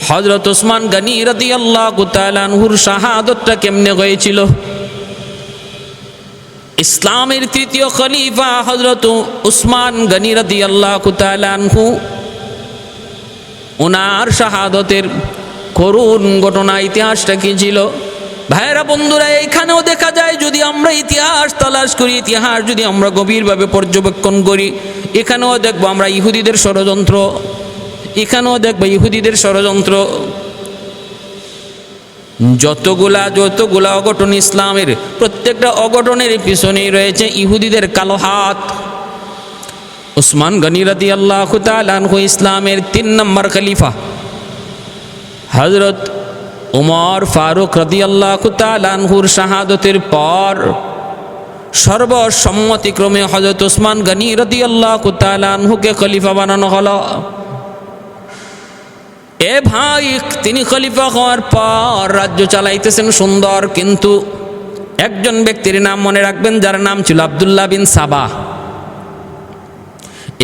হযরত ওসমান গনি রাদিয়াল্লাহু তাআলা আনহুর শাহাদাতটা কেমনে হয়েছিল? ইসলামের তৃতীয় খলিফা হযরত ওসমান গনি রাদিয়াল্লাহু তাআলা আনহু, ওনার শাহাদাতের করুণ ঘটনা, ইতিহাসটা কি ছিল? ভাইরা বন্ধুরা, এখানেও দেখা যায় যদি আমরা ইতিহাস তালাশ করি, ইতিহাস যদি আমরা গভীরভাবে পর্যবেক্ষণ করি, এখানেও দেখবো আমরা ইহুদিদের ষড়যন্ত্র, এখানেও দেখবো ইহুদিদের ষড়যন্ত্র। যতগুলা অঘটন ইসলামের, প্রত্যেকটা অঘটনের পিছনেই রয়েছে ইহুদিদের কালো হাত। ওসমান গনি রাদিয়াল্লাহু তাআলা আনহু ইসলামের 3 নম্বর খলিফা। হযরত উমর ফারুক রাদিয়াল্লাহু তাআলা আনহুর শাহাদাতের পর সর্বসম্মতিক্রমে হযরত ওসমান গনি রাদিয়াল্লাহু তাআলা আনহুকে খলিফা বানানো হলো। এ ভাই, তিনি খলিফা হওয়ার পর রাজ্য চালাইতেছেন সুন্দর, কিন্তু একজন ব্যক্তির নাম মনে রাখবেন, যার নাম ছিল আব্দুল্লাহ বিন সাবা।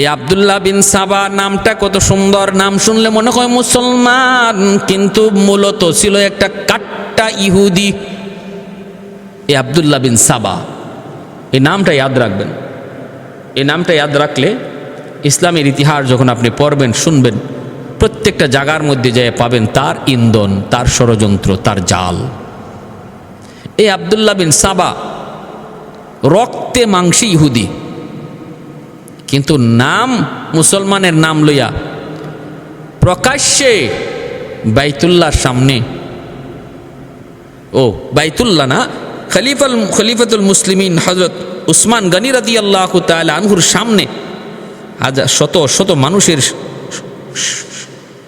এই আব্দুল্লাহ বিন সাবা নামটা কত সুন্দর, নাম শুনলে মনে হয় মুসলমান, কিন্তু মূলত ছিল একটা কাট্টা ইহুদি। এই আব্দুল্লাহ বিন সাবা, এই নামটা ইয়াদ রাখবেন। এই নামটা ইয়াদ রাখলে ইসলামের ইতিহাস যখন আপনি পড়বেন, শুনবেন, প্রত্যেকটা জায়গার মধ্যে যেয়ে পাবেন তার ইন্ধন, তার ষড়যন্ত্র, তার জাল। এই আব্দুল্লাহ বিন সাবা রক্তে মাংসে ইহুদি, কিন্তু নাম মুসলমানের নাম লইয়া প্রকাশ্যে বাইতুল্লাহর সামনে, বাইতুল্লাহ না, খলিফাতুল মুসলিমিন হযরত ওসমান গনি রাদিয়াল্লাহু তাআলা আনহুর সামনে হাজার শত শত মানুষের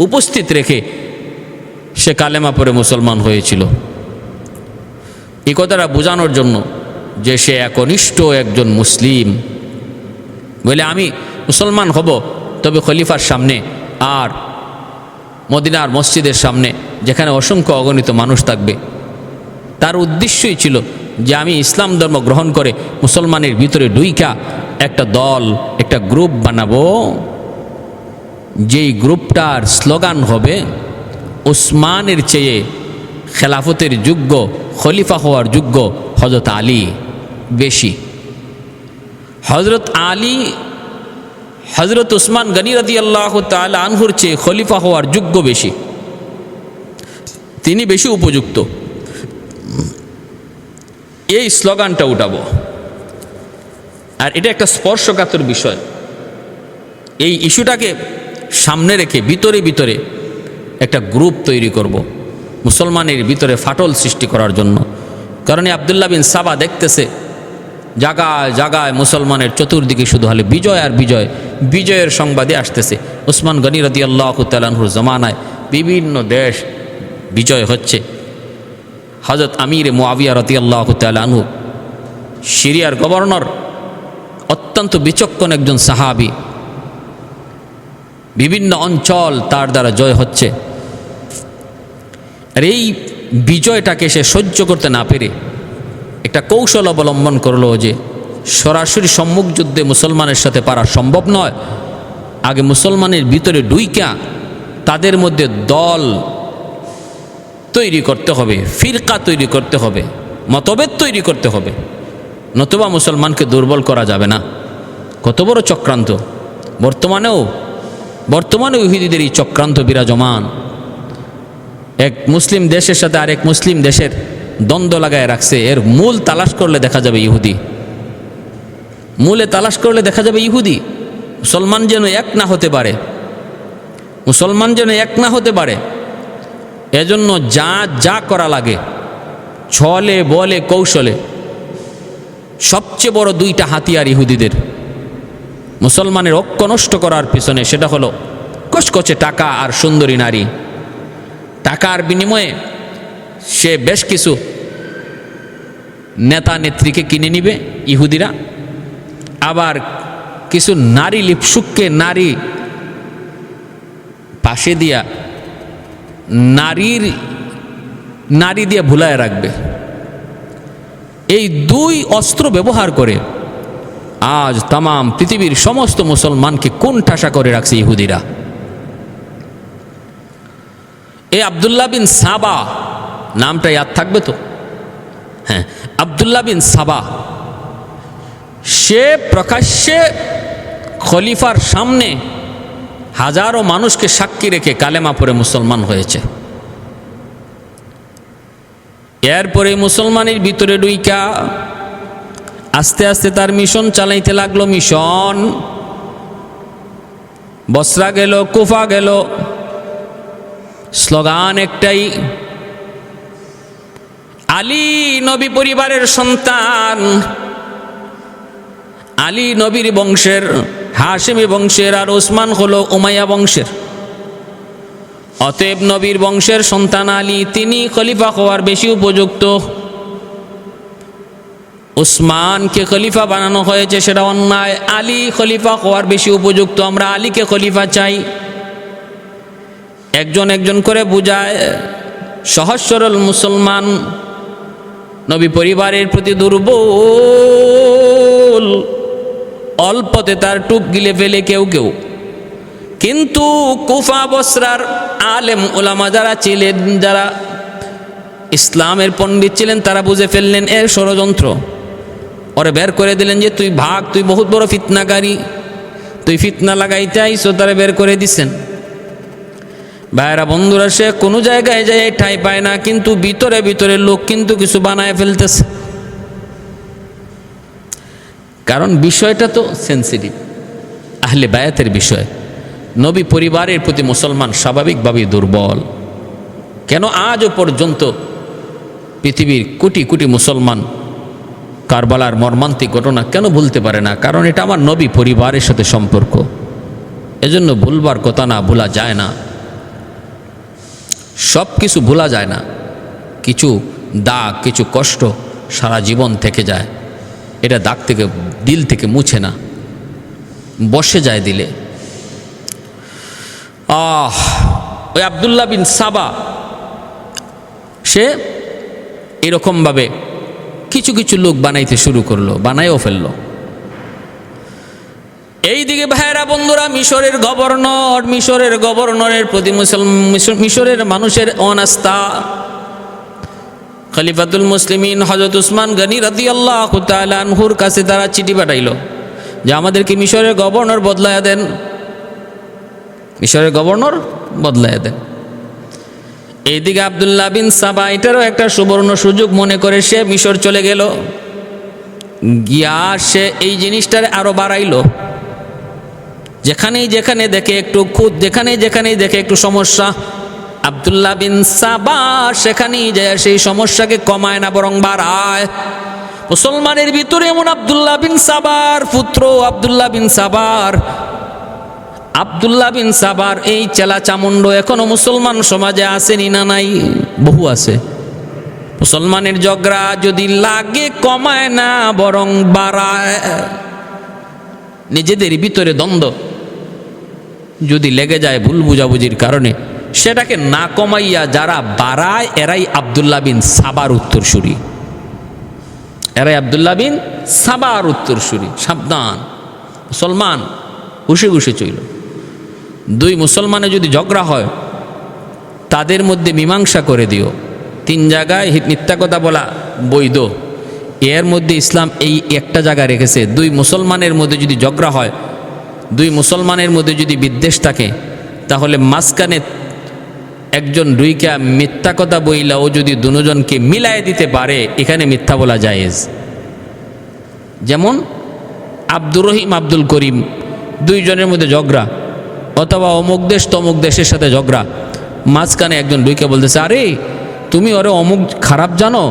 উপস্থিত রেখে সে কালেমা পড়ে মুসলমান হয়েছিল। এই কথাটা বোঝানোর জন্য যে সে একনিষ্ঠ একজন মুসলিম, বলে আমি মুসলমান হব, তবে খলিফার সামনে আর মদিনার মসজিদের সামনে, যেখানে অসংখ্য অগণিত মানুষ থাকবে। তার উদ্দেশ্যই ছিল যে আমি ইসলাম ধর্ম গ্রহণ করে মুসলমানের ভিতরে ঢুইকা একটা দল, একটা গ্রুপ বানাবো, যেই গ্রুপটার স্লোগান হবে উসমানের চেয়ে খেলাফতের যোগ্য, খলিফা হওয়ার যোগ্য হযরত আলী বেশি। হযরত আলী হযরত ওসমান গনি রাদিয়াল্লাহু তাআলা আনহুর চেয়ে খলিফা হওয়ার যোগ্য বেশি, তিনি বেশি উপযুক্ত। এই স্লোগানটা উঠাবো, আর এটা একটা স্পর্শকাতর বিষয়। এই ইস্যুটাকে সামনে রেখে ভিতরে ভিতরে একটা গ্রুপ তৈরি করব মুসলমানের ভিতরে ফাটল সৃষ্টি করার জন্য। কারণ আব্দুল্লাহ বিন সাবা দেখতেছে জায়গায় জায়গায় মুসলমানের চতুর্দিকে শুধু হলে বিজয় আর বিজয়, বিজয়ের সংবাদে আসতেছে। ওসমান গনি রাদিয়াল্লাহু তাআলা আনহুর জমানায় বিভিন্ন দেশ বিজয় হচ্ছে। হযরত আমির মুআবিয়া রাদিয়াল্লাহু তাআলা আনহু, সিরিয়ার গভর্নর, অত্যন্ত বিচক্ষণ একজন সাহাবী, বিভিন্ন অঞ্চল তার দ্বারা জয় হচ্ছে। আর এই বিজয়টাকে সে সহ্য করতে না পেরে একটা কৌশল অবলম্বন করলো যে সরাসরি সম্মুখ যুদ্ধে মুসলমানের সাথে পারা সম্ভব নয়, আগে মুসলমানের ভিতরে ঢুইকা তাদের মধ্যে দল তৈরি করতে হবে, ফিরকা তৈরি করতে হবে, মতভেদ তৈরি করতে হবে, নতুবা মুসলমানকে দুর্বল করা যাবে না। কত বড় চক্রান্ত! বর্তমানেও ইহুদিদের এই চক্রান্ত বিরাজমান। এক মুসলিম দেশের সাথে আরেক মুসলিম দেশের দ্বন্দ্ব লাগায় রাখছে। এর মূল তালাশ করলে দেখা যাবে ইহুদি, মূলে তালাশ করলে দেখা যাবে ইহুদি। মুসলমান যেন এক না হতে পারে, মুসলমান যেন এক না হতে পারে, এজন্য যা যা করা লাগে ছলে বলে কৌশলে, সবচেয়ে বড় 2টা হাতিয়ার ইহুদিদের মুসলমানের ঐক্য নষ্ট করার পিছনে, সেটা হলো কচকচে টাকা আর সুন্দরী নারী। টাকার বিনিময়ে সে বেশ কিছু নেতা নেত্রীকে কিনে নিবে ইহুদিরা, আবার কিছু নারী লিপসুককে নারী পাশে দিয়া নারী দিয়ে ভুলায় রাখবে। এই 2 অস্ত্র ব্যবহার করে আজ তাম পৃথিবীর সমস্ত মুসলমানকে কোণঠাসা করে রাখছে ইহুদিরা। এই আব্দুল্লাহ বিন সাবা নামটা ইয়াদ থাকবে তো? হ্যাঁ, আব্দুল্লাহ বিন সাবা, সে প্রকাশ্যে খলিফার সামনে হাজারো মানুষকে সাক্ষী রেখে কালেমা পড়ে মুসলমান হয়েছে। এরপরে মুসলমানের ভিতরে ডুইকা আস্তে আস্তে তার মিশন চালাইতে লাগলো। মিশন বসরা গেল, কুফা গেল, স্লোগান একটাই, আলী নবী পরিবারের সন্তান, আলী নবীর বংশের, হাশেমি বংশের, আর ওসমান হলো উমাইয়া বংশের। অতএব নবীর বংশের সন্তান আলী, তিনি খলিফা হওয়ার বেশি উপযুক্ত। উসমানকে খলিফা বানানো হয়েছে, সেটা অন্যায়। আলী খলিফা হওয়ার বেশি উপযুক্ত, আমরা আলীকে খলিফা চাই। একজন একজন করে বুঝায়। সহজ সরল মুসলমান, নবী পরিবারের প্রতি দুর্বল, অল্পতে তার টুপ গিলে ফেলে কেউ কেউ। কিন্তু কুফা বসরার আলেম ওলামা যারা ছিলেন, যারা ইসলামের পণ্ডিত ছিলেন, তারা বুঝে ফেললেন এর ষড়যন্ত্র। ওরে বের করে দিলেন যে তুই ভাগ, তুই বহুত বড় ফিতনাকারী, তুই ফিতনা লাগাইতে আইসো, তারা বের করে দিছেন। ভাইরা বন্ধুরা, সে কোনো জায়গায় যায় ঠাঁই পায় না, কিন্তু ভিতরে ভিতরে লোক কিন্তু কিছু বানায় ফেলতেছে। কারণ বিষয়টা তো সেন্সিটিভ, আহলে বায়াতের বিষয়। নবী পরিবারের প্রতি মুসলমান স্বাভাবিকভাবেই দুর্বল। কেন আজও পর্যন্ত পৃথিবীর কোটি কোটি মুসলমান কারবালার মর্মান্তিক ঘটনা কেন ভুলতে পারে না? কারণ এটা আমার নবী পরিবারের সাথে সম্পর্ক। এজন্য ভুলবার কথা না, ভোলা যায় না, সব কিছু ভোলা যায় না। কিছু দাগ, কিছু কষ্ট সারা জীবন থেকে যায়। এটা দাগ থেকে, দিল থেকে মুছে না, বসে যায় দিলে। ওই আব্দুল্লাহ বিন সাবা, সে এরকমভাবে কিছু কিছু লোক বানাইতে শুরু করলো, বানাইও ফেললো। এইদিকে ভাইয়েরা বন্ধুরা, মিশরের গভর্নরের প্রতি মিশরের মানুষের অনাস্থা। খলিফাতুল মুসলিমিন হযরত উসমান গনি রাদিয়াল্লাহু তাআলা আনহুর কাছে তারা চিঠি পাঠাইল যে আমাদেরকে মিশরের গভর্নর বদলায়া দেন, মিশরের গভর্নর বদলায়া দেন। এইদিকে আব্দুল্লাহ বিন সাবা এটারও একটা সুবর্ণ সুযোগ মনে করে সে মিশর চলে গেল। গিয়া সে এই জিনিসটার আরো বাড়াইল। যেখানেই যেখানে দেখে একটু খুদ, যেখানেই দেখে একটু সমস্যা, আব্দুল্লাহ বিন সাবা সেখানেই যায় সেই সমস্যাকে কমায় না, বরং বাড়ায়। মুসলমানের ভিতরে এমন আব্দুল্লাহ বিন সাবার পুত্র, আব্দুল্লাহ বিন সাবার এই চেলা চামুন্ড এখনো মুসলমান সমাজে আসেনি না? নাই, বহু আছে। মুসলমানের ঝগড়া যদি লাগে কমায় না, বরং বাড়ায়। নিজেদের ভিতরে দ্বন্দ্ব যদি লেগে যায় ভুল বুঝাবুঝির কারণে, সেটাকে না কমাইয়া যারা বাড়ায়, এরাই আব্দুল্লাহ বিন সাবার উত্তরসূরি। এরাই আব্দুল্লাহ বিন সাবার উত্তরসূরি। সাবধান, মুসলমান ঘুষে ঘুষে চইল। দুই মুসলমানে যদি ঝগড়া হয়, তাদের মধ্যে মীমাংসা করে দিও। 3 জায়গায় মিথ্যা কথা বলা বৈধ, এর মধ্যে ইসলাম এই একটা জায়গা রেখেছে। দুই মুসলমানের মধ্যে যদি ঝগড়া হয়, দুই মুসলমানের মধ্যে যদি বিদ্বেষ থাকে, তাহলে মাঝখানে একজন দুইকা মিথ্যা কথা বইলা ও যদি দুজনকে মিলাই দিতে পারে, এখানে মিথ্যা বলা জায়েজ। যেমন আব্দুর রহিম, আব্দুল করিম, দুইজনের মধ্যে ঝগড়া, অথবা অমুক দেশ তমুক দেশের সাথে ঝগড়া, মাঝখানে একজন দুইকে বলতেছে, আরে তুমি ওরে অমুক খারাপ জানো?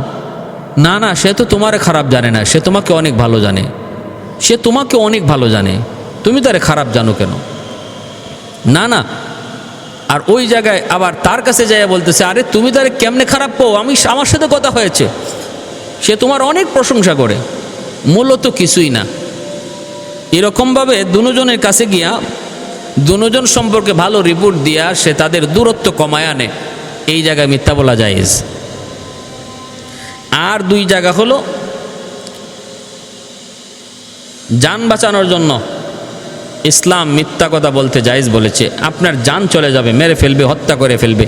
না না, সে তো তোমারে খারাপ জানে না, সে তোমাকে অনেক ভালো জানে, সে তোমাকে অনেক ভালো জানে, তুমি তারে খারাপ জানো কেন? না না। আর ওই জায়গায় আবার তার কাছে যাইয়া বলতেছে, আরে তুমি তারে কেমনে খারাপ পাও? আমার সাথে কথা হয়েছে, সে তোমার অনেক প্রশংসা করে, মূলত কিছুই না। এরকমভাবে দুজনের কাছে গিয়া দুজন সম্পর্কে ভালো রিপোর্ট দিয়া সে তাদের দূরত্ব কমায় আনে। এই জায়গায় মিথ্যা বলা জায়েজ। আর 2 জায়গা হলো জান বাঁচানোর জন্য ইসলাম মিথ্যা কথা বলতে জায়েজ বলেছে। আপনার জান চলে যাবে, মেরে ফেলবে, হত্যা করে ফেলবে,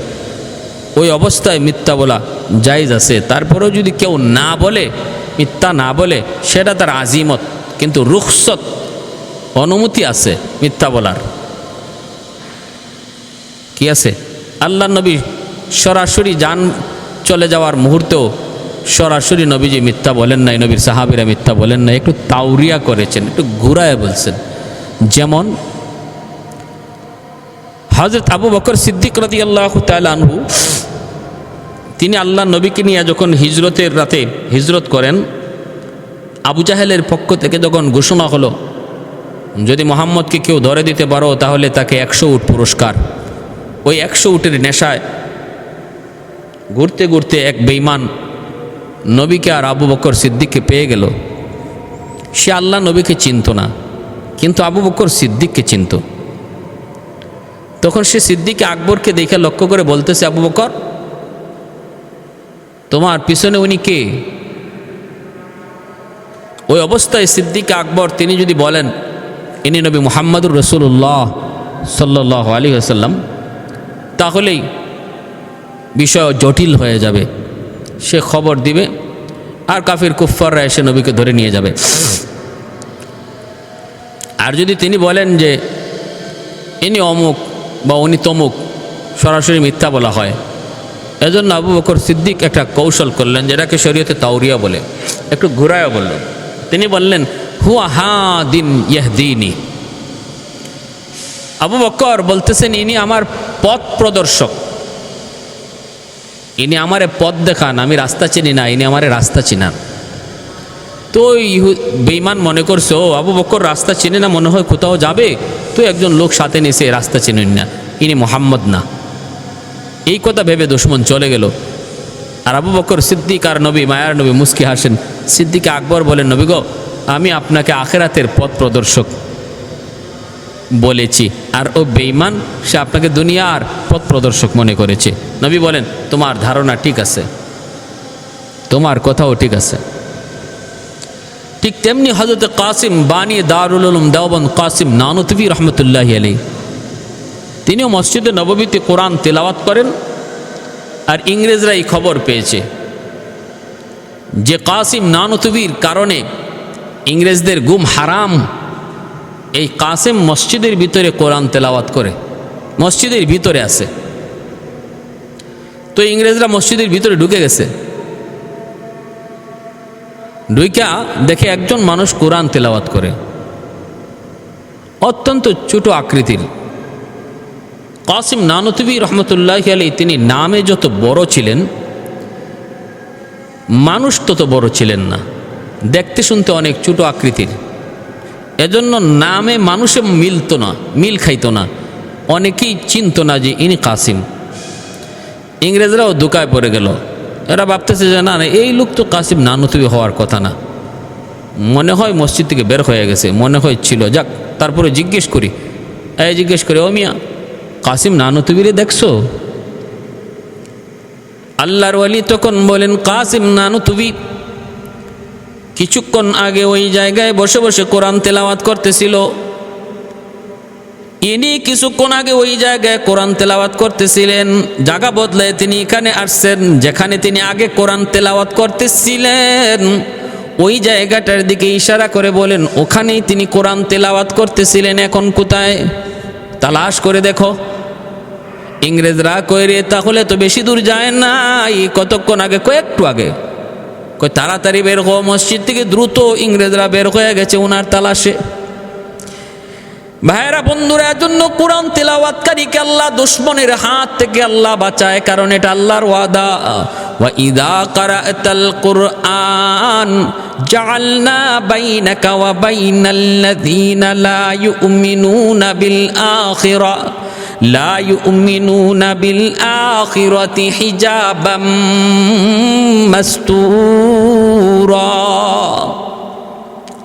ওই অবস্থায় মিথ্যা বলা জায়েজ আছে। তারপরেও যদি কেউ না বলে, মিথ্যা না বলে, সেটা তার আজিমত, কিন্তু রুখসত, অনুমতি আছে মিথ্যা বলার। কি আছে? আল্লাহ নবী সরাসরি যান চলে যাওয়ার মুহূর্তেও সরাসরি নবীজি মিথ্যা বলেন নাই, নবীর সাহাবীরা মিথ্যা বলেন নাই, একটু তাওরিয়া করেছেন, একটু ঘুরায় বলছেন। যেমন হযরত আবু বকর সিদ্দিক রাদিয়াল্লাহু তাআলা আনহু, তিনি আল্লাহ নবীকে নিয়ে যখন হিজরতের রাতে হিজরত করেন, আবু জাহেলের পক্ষ থেকে যখন ঘোষণা হলো যদি মোহাম্মদকে কেউ ধরে দিতে পারো তাহলে তাকে 100 উট পুরস্কার। ওই 100 উটের নেশায় ঘুরতে ঘুরতে এক বেঈমান নবীকে আর আবু বকর সিদ্দিককে পেয়ে গেল। সে আল্লাহ নবীকে চিনত না, কিন্তু আবু বকর সিদ্দিককে চিনত। তখন সে সিদ্দিক আকবরকে দেখে লক্ষ্য করে বলতেছে, আবু বকর, তোমার পিছনে উনি কে? ওই অবস্থায় সিদ্দিক আকবর তিনি যদি বলেন ইনি নবী মুহাম্মদুর রাসূলুল্লাহ সাল্লাল্লাহু আলাইহি ওয়াসাল্লাম, তাহলেই বিষয় জটিল হয়ে যাবে। সে খবর দিবে আর কাফির কুফফাররা এসে নবীকে ধরে নিয়ে যাবে। আর যদি তিনি বলেন যে ইনি অমুক বা উনি তমুক, সরাসরি মিথ্যা বলা হয়। এজন্য আবু বকর সিদ্দিক একটা কৌশল করলেন, যেটাকে শরীয়তে তাওরিয়া বলে, একটু ঘুরায় বলল। তিনি বললেন, হুয়া হাদিন ইয়াহদিনি। আবু বকর বলতেছেন, ইনি আমার পথ প্রদর্শক, ইনি আমারে পথ দেখান, আমি রাস্তা চিনি না, ইনি আমারে রাস্তা চিনান। তো বেঈমান মনে করছে, ও আবু বকর রাস্তা চিনে না, মনে হয় কোথাও যাবে, তো একজন লোক সাথে নিছে, রাস্তা চিনেন না, ইনি মোহাম্মদ না। এই কথা ভেবে দুশমন চলে গেল। আর আবু বকর সিদ্দিক আর নবী, মায়ার নবী মুস্কি হাসেন। সিদ্দিক আকবর বলেন, নবী গো, আমি আপনাকে আখিরাতের পথ প্রদর্শক বলেছি, আর ও বেঈমান সে আপনাকে দুনিয়ার পথ প্রদর্শক মনে করেছে। নবী বলেন, তোমার ধারণা ঠিক আছে, তোমার কথাও ঠিক আছে। ঠিক তেমনি হযরত কাসিম বানী দারুল উলুম দেওবন্দ কাসিম নানুতভী রহমতুল্লাহি আলাইহি, তিনিও মসজিদে নববীতে কোরআন তেলাওয়াত করেন। আর ইংরেজরা এই খবর পেয়েছে যে কাসিম নানুতভীর কারণে ইংরেজদের গুম হারাম। এই কাসিম মসজিদের ভিতরে কোরআন তেলাওয়াত করে, মসজিদের ভিতরে আছে। তো ইংরেজরা মসজিদের ভিতরে ঢুকে গেছে, ঢুইকা দেখে একজন মানুষ কোরআন তেলাওয়াত করে, অত্যন্ত ছোট আকৃতির। কাসিম নানুতভী রহমতুল্লাহি আলাইহি তিনি নামে যত বড় ছিলেন, মানুষ তত বড় ছিলেন না, দেখতে শুনতে অনেক ছোট আকৃতির। এজন্য নামে মানুষে মিলতো না, মিল খাইতো না, অনেকেই চিনত না যে ইনি কাসিম। ইংরেজরাও ধোঁকায় পড়ে গেল। এরা ভাবতেছে যে না, এই লোক তো কাসিম নানুতভী হওয়ার কথা না, মনে হয় মসজিদ থেকে বের হয়ে গেছে, মনে হয় ছিল। যাক, তারপরে জিজ্ঞেস করি, জিজ্ঞেস করে, ও মিয়া, কাসিম নানুতভীরে দেখছো? আল্লাহর ওয়ালি তখন বলেন, কাসিম নানুতভী কিছুক্ষণ আগে ওই জায়গায় বসে বসে কোরআন তেলাওয়াত করতেছিল। ইনি কিছুক্ষণ আগে ওই জায়গায় কোরআন তেলাওয়াত করতেছিলেন, জায়গা বদলে তিনি এখানে আসছেন। যেখানে তিনি আগে কোরআন তেলাওয়াত করতেছিলেন ওই জায়গাটার দিকে ইশারা করে বলেন, ওখানেই তিনি কোরআন তেলাওয়াত করতেছিলেন, এখন কোথায়? তালাশ করে দেখো। ইংরেজরা কই রে, তাহলে তো বেশি দূর যায় না, কতক্ষণ আগে, কয়েকটু আগে। কই তাড়াতাড়ি বের হো মসজিদ থেকে, দ্রুত। ইংরেজরা বের হয়ে গেছে ওনার তালাশে। ভাইরা বন্ধুরা, এজন্য কোরআন তেলাওয়াতকারীকে আল্লাহ দুশমনের হাত থেকে আল্লাহ বাঁচায়, কারণ এটা আল্লাহর ওয়াদা। ওয়া ইযা ক্বারাতাল কুরআন জাআলনা বাইনাকা ওয়া বাইনাল্লাযীনা লা ইউমিনুনা বিল আখিরা হিজাবাম মাসতুরা।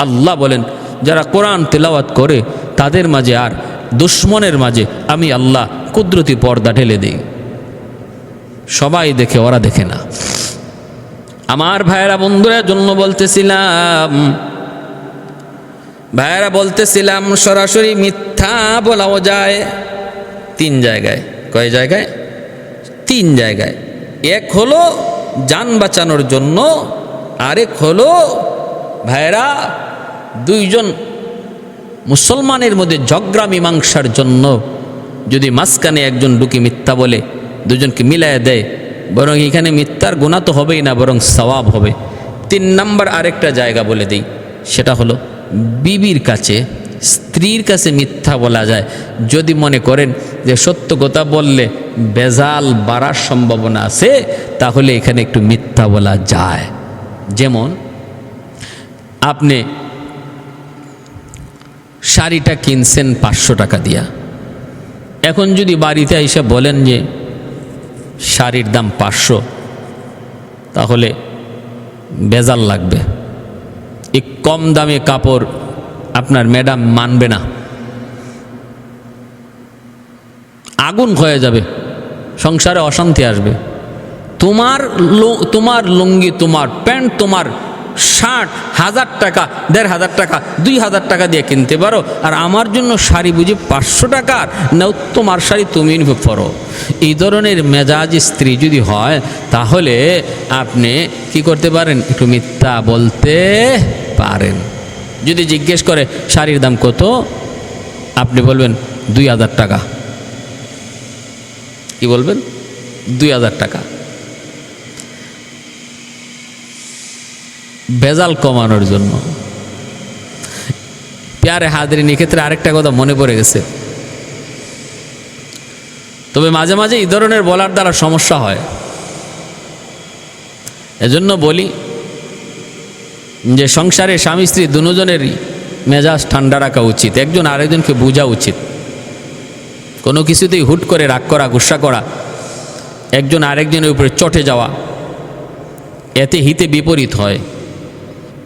আল্লাহ বলেন, যারা কোরআন তেলাওয়াত করে তাদের মাঝে আর দুশমনের মাঝে আমি আল্লাহ কুদরতি পর্দা ঢেলে দিই, সবাই দেখে, ওরা দেখে না। আমার ভাইয়েরা বন্ধুরা জন্য বলতেছিলাম, সরাসরি মিথ্যা বলাও যায় 3 জায়গায়। কয় জায়গায়? তিন জায়গায়, এক হলো যান বাঁচানোর জন্য, আরেক হলো ভাইরা দুইজন মুসলমানের মধ্যে ঝগড়া মীমাংসার জন্য। যদি মাঝখানে একজন ঢুকে মিথ্যা বলে দুজনকে মিলাইয়া দেয়, বরং এখানে মিথ্যার গুনাহ তো হবেই না, বরং সওয়াব হবে। তিন নাম্বার আরেকটা জায়গা বলে দিই, সেটা হলো বিবির কাছে, স্ত্রীর কাছে মিথ্যা বলা যায় যদি মনে করেন যে সত্য কথা বললে বেজাল বাড়ার সম্ভাবনা আছে, তাহলে এখানে একটু মিথ্যা বলা যায়। যেমন আপনি শাড়িটা কিনছেন 500 টাকা দিয়া, এখন যদি বাড়িতে এসে বলেন যে শাড়ির দাম 500, তাহলে বেজাল লাগবে। এই কম দামে কাপড় আপনার ম্যাডাম মানবে না, আগুন হয়ে যাবে, সংসারে অশান্তি আসবে। তোমার লুঙ্গি, তোমার প্যান্ট, তোমার শার্ট 1000 টাকা, 1500 টাকা, 2000 টাকা দিয়ে কিনতে পারো, আর আমার জন্য শাড়ি বুঝি 500 টাকার, না তোমার শাড়ি তুমি পরো। এই ধরনের মেজাজি স্ত্রী যদি হয়, তাহলে আপনি কি করতে পারেন, একটু মিথ্যা বলতে পারেন। যদি জিজ্ঞেস করে শাড়ির দাম কত, আপনি বলবেন 2000 টাকা। কি বলবেন? 2000 টাকা। বেজাল কমানোর জন্য। প্যারে হাজরিন, এক্ষেত্রে আরেকটা কথা মনে পড়ে গেছে, তবে মাঝে মাঝে এই ধরনের বলার দ্বারা সমস্যা হয়। এজন্য বলি যে সংসারে স্বামী স্ত্রী দুজনেরই মেজাজ ঠান্ডা রাখা উচিত, একজন আরেকজনকে বোঝা উচিত। কোনো কিছুতেই হুট করে রাগ করা, গুসা করা, একজন আরেকজনের উপরে চটে যাওয়া, এতে হিতে বিপরীত হয়।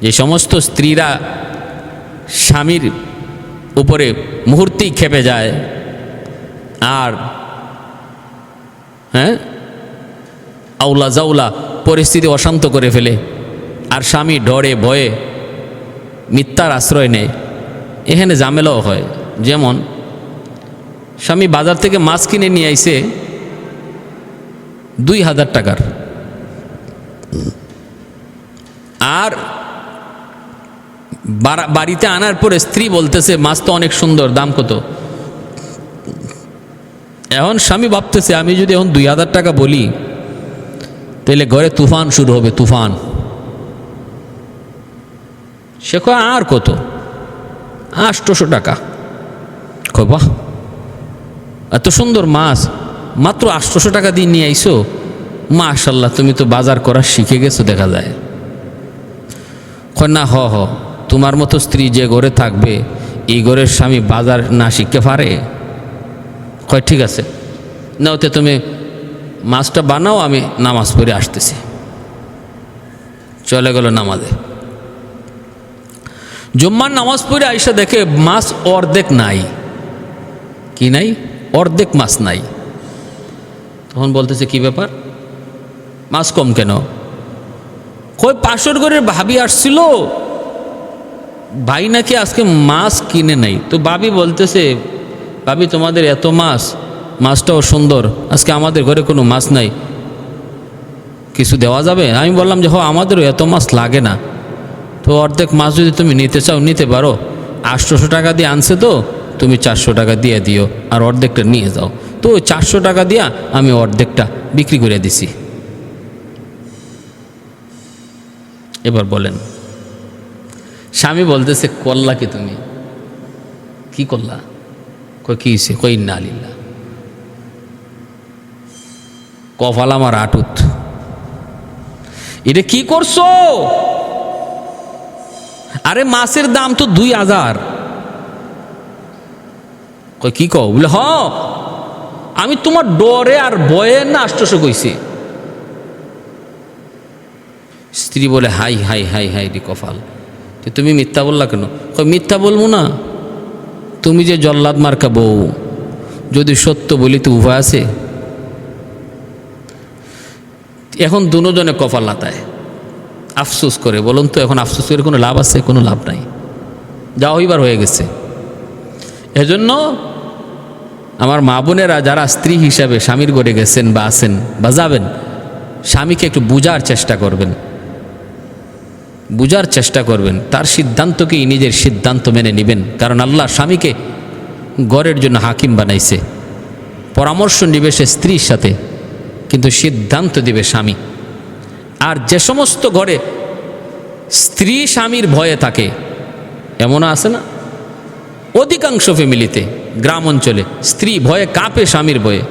যে সমস্ত স্ত্রীরা স্বামীর উপরে মুহূর্তেই খেপে যায় আর আউলা জাউলা পরিস্থিতি অশান্ত করে ফেলে, আর স্বামী ডরে ভয়ে মিথ্যার আশ্রয় নেয়, এখানে ঝামেলাও হয়। যেমন স্বামী বাজার থেকে মাছ কিনে নিয়ে আইছে 2000 টাকার, আর বাড়িতে আনার পরে স্ত্রী বলতেছে মাছ তো অনেক সুন্দর, দাম কত? এখন স্বামী ভাবতেছে আমি যদি এখন 2000 টাকা বলি, তাহলে ঘরে তুফান শুরু হবে, তুফান। সে কয় আর কত? 800 টাকা। কয় বাহ, এত সুন্দর মাছ মাত্র 800 টাকা দিয়ে নিয়ে আইসো, মাশাল্লাহ তুমি তো বাজার করা শিখে গেছো দেখা যায়। কয় না, হ তোমার মতো স্ত্রী যে ঘরে থাকবে, এই ঘরের স্বামী বাজার না শিখতে পারে। কয় ঠিক আছে, না ওতে তুমি মাছটা বানাও, আমি নামাজ পড়ে আসতেছি। চলে গেল নামাজে। জুম্মার নামাজ পড়ে আইসা দেখে মাছ অর্ধেক নাই। কি নাই? অর্ধেক মাছ নাই। তখন বলতেছে কি ব্যাপার, মাছ কম কেন? কই পাশের ঘরের ভাবি আসছিল, ভাই নাকি আজকে মাছ কিনে নাই। তো ভাবি বলতেছে, ভাবি তোমাদের এত মাছ, মাছটাও সুন্দর, আজকে আমাদের ঘরে কোনো মাছ নাই, কিছু দেওয়া যাবে? আমি বললাম যে আমাদেরও এত মাছ লাগে না, তো অর্ধেক মাছ যদি তুমি নিতে চাও নিতে পারো, 800 টাকা দিয়ে আনছে তো তুমি 400 টাকা দিয়ে দিও, আর অর্ধেকটা নিয়ে যাও। তো 400 টাকা দিয়া আমি অর্ধেকটা বিক্রি করে দিছি। এবার বলেন, স্বামী বলতেছে করলা কি তুমি? কি করলা? কই কি হইছে? কই ইন্না লিল্লাহ, কপাল আমার আটুত, এটা কি করছো? আরে মাছের দাম তো 2000। কই কি কও? বলে আমি তোমার ডরে আর বয়ে না 800 কইছি। স্ত্রী বলে হাই হাই হাই হাই রে কপাল, তুমি মিথ্যা বললা কেন? কই মিথ্যা বলবো না, তুমি যে জল্লাদ মার্কা বউ, যদি সত্য বলি তো উভয় আছে। এখন দুজনে কপাল লাতায়, আফসোস করে। বলুন তো এখন আফসোস করে কোনো লাভ আছে? কোনো লাভ নাই, যা হইবার হয়ে গেছে। এজন্য আমার মা বোনেরা যারা স্ত্রী হিসাবে স্বামীর ঘরে গেছেন বা আছেন বা যাবেন, স্বামীকে একটু বুঝার চেষ্টা করবেন, বুঝার চেষ্টা করবেন, তার সিদ্ধান্তকেই নিজের সিদ্ধান্ত মেনে নেবেন। কারণ আল্লাহ স্বামীকে ঘরের জন্য হাকিম বানাইছে, পরামর্শ নিবে সে স্ত্রীর সাথে, কিন্তু সিদ্ধান্ত দিবে স্বামী। আর যে সমস্ত ঘরে স্ত্রী স্বামীর ভয়ে থাকে, এমনও আছে না, অধিকাংশ ফ্যামিলিতে গ্রাম অঞ্চলে স্ত্রী ভয়ে কাঁপে স্বামীর ভয়ে,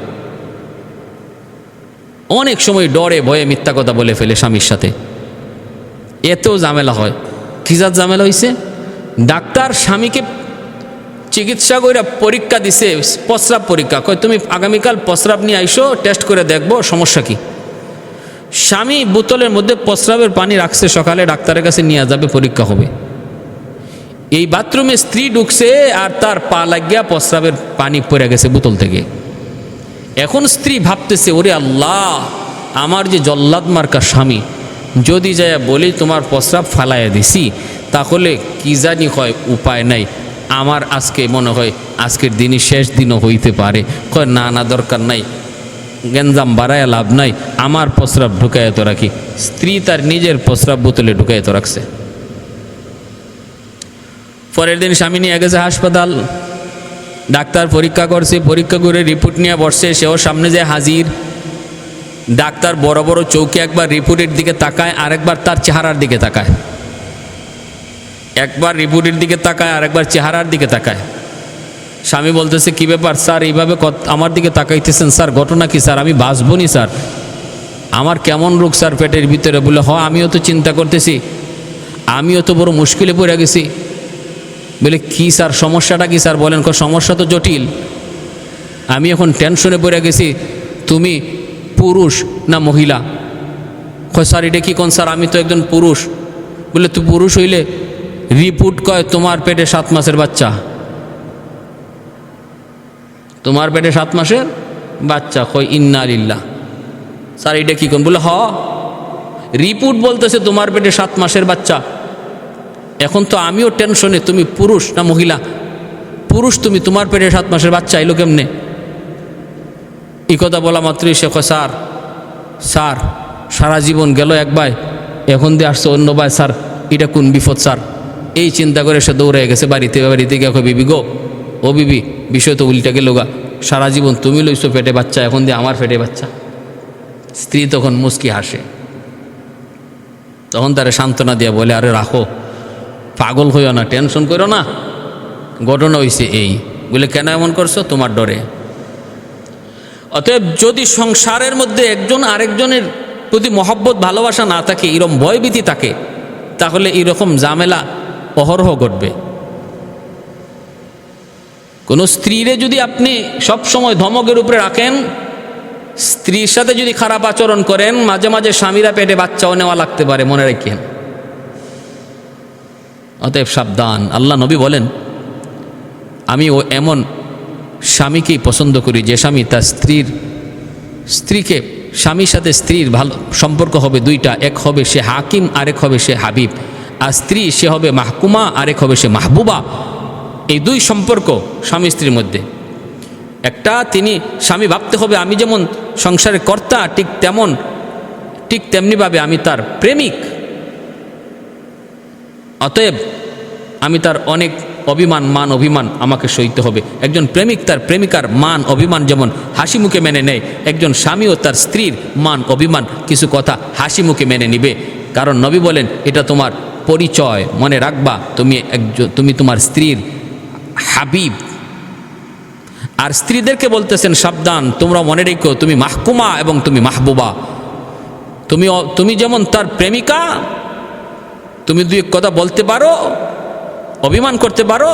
অনেক সময় ডরে ভয়ে মিথ্যা কথা বলে ফেলে স্বামীর সাথে, এতেও ঝামেলা হয়। কি যার ঝামেলা হয়েছে? ডাক্তার স্বামীকে চিকিৎসা করে পরীক্ষা দিছে, প্রস্রাব পরীক্ষা, কয় তুমি আগামীকাল প্রস্রাব নিয়ে আইসো, টেস্ট করে দেখবো সমস্যা কি। স্বামী বোতলের মধ্যে প্রস্রাবের পানি রাখছে, সকালে ডাক্তারের কাছে নিয়ে যাবে, পরীক্ষা হবে। এই বাথরুমে স্ত্রী ঢুকছে আর তার পা লাগিয়া প্রস্রাবের পানি পড়ে গেছে বোতল থেকে। এখন স্ত্রী ভাবতেছে, ওরে আল্লাহ, আমার যে জল্লাদ মার্কা স্বামী, যদি যায় বলি তোমার প্রস্রাব ফালাইয়া দিছি, তাহলে কি জানি হয়, উপায় নাই, আমার আজকে মনে হয় আজকের দিনই শেষ দিনও হইতে পারে। কয় না না, দরকার নাই, গেঞ্জাম বাড়ায় লাভ নাই, আমার প্রস্রাব ঢুকায় তো রাখি। স্ত্রী তার নিজের প্রস্রাব বোতলে ঢুকায় তো রাখছে। পরের দিন স্বামী নিয়ে গেছে হাসপাতাল, ডাক্তার পরীক্ষা করছে, পরীক্ষা করে রিপোর্ট নিয়ে বসছে, সেও সামনে যে হাজির। ডাক্তার বড় বড় চৌকি একবার রিপোর্টের দিকে তাকায়, আরেকবার তার চেহারার দিকে তাকায়, একবার রিপোর্টের দিকে তাকায়, আরেকবার চেহারার দিকে তাকায়। স্বামী বলতেছে, কি ব্যাপার স্যার, এইভাবে আমার দিকে তাকাইতেছেন স্যার, ঘটনা কি স্যার? আমি বাঁচবো নি স্যার, আমার কেমন রোগ স্যার পেটের ভিতরে? বলে, আমিও তো চিন্তা করতেছি, আমিও তো বড় মুশকিলে পড়ে গেছি। বলে, কি স্যার, সমস্যাটা কি স্যার বলেন? সমস্যা তো জটিল, আমি এখন টেনশনে পড়ে গেছি, তুমি পুরুষ না মহিলা? স্যার এটা কি কোন স্যার, আমি তো একজন পুরুষ। বলে, তুই পুরুষ হইলে রিপোর্ট কয় তোমার পেটে 7 মাসের বাচ্চা, তোমার পেটে 7 মাসের বাচ্চা। কয় ইন্না লিল্লাহ। স্যার এটা কি কোন? বলে, রিপোর্ট বলতেছে তোমার পেটে 7 মাসের বাচ্চা। এখন তো আমিও টেনশনে, তুমি পুরুষ না মহিলা? পুরুষ তুমি, তোমার পেটে 7 মাসের বাচ্চা এলো কেমনে? এই কথা বলা মাত্রই সে কয়, স্যার স্যার সারা জীবন গেল এক ভাই, এখন দিয়ে আসছে অন্য ভাই, স্যার এটা কোন বিপদ স্যার? এই চিন্তা করে সে দৌড়ে গেছে বাড়িতে গিয়ে কয়, বিবি গো, ও বিবি, বিষয় তো উল্টা গেল গা, সারা জীবন তুমি লইছো পেটে বাচ্চা, এখন দিয়ে আমার পেটে বাচ্চা। স্ত্রী তখন মুচকি হাসে, তখন তারা সান্ত্বনা দিয়ে বলে, আরে রাখো, পাগল হইও না, টেনশন করো না, ঘটনা হয়েছে এই। বলে, কেন এমন করছো? তোমার ডরে। অতএব যদি সংসারের মধ্যে একজন আরেকজনের প্রতি মহব্বত ভালোবাসা না থাকে, এরকম ভয়ভীতি থাকে, তাহলে এরকম ঝামেলা অহরহ ঘটবে। কোনো স্ত্রীরে যদি আপনি সবসময় ধমকের উপরে রাখেন, স্ত্রীর সাথে যদি খারাপ আচরণ করেন, মাঝে মাঝে স্বামীরা পেটে বাচ্চাও নেওয়া লাগতে পারে, মনে রাখেন। অতএব সাবধান। আল্লাহ নবী বলেন, আমি এমন স্বামীকেই পছন্দ করি যে স্বামী তার স্ত্রীকে, স্বামীর সাথে স্ত্রীর ভালো সম্পর্ক হবে দুইটা, এক হবে সে হাকিম, আরেক হবে সে হাবিব। আর স্ত্রী সে হবে মাহকুমা, আরেক হবে সে মাহবুবা। এই দুই সম্পর্ক স্বামী স্ত্রীর মধ্যে। একটা, তিনি স্বামী ভাবতে হবে আমি যেমন সংসারের কর্তা, ঠিক তেমনিভাবে আমি তার প্রেমিক। অতএব আমি তার অনেক মান অভিমান আমাকে সইতে হবে। একজন প্রেমিক তার প্রেমিকার মান অভিমান যেমন হাসি মুখে মেনে নেয়, একজন স্বামীও তার স্ত্রীর মান অভিমান কিছু কথা হাসি মুখে মেনে নিবে। কারণ নবী বলেন, এটা তোমার পরিচয়, মনে রাখবা তুমি তোমার স্ত্রীর হাবিব। আর স্ত্রীদেরকে বলতেছেন, সাবধান, তোমরা মনে রেখো, তুমি মাহকুমা এবং তুমি মাহবুবা। তুমি যেমন তার প্রেমিকা, তুমি দুই কথা বলতে পারো, অভিমান করতে পারো,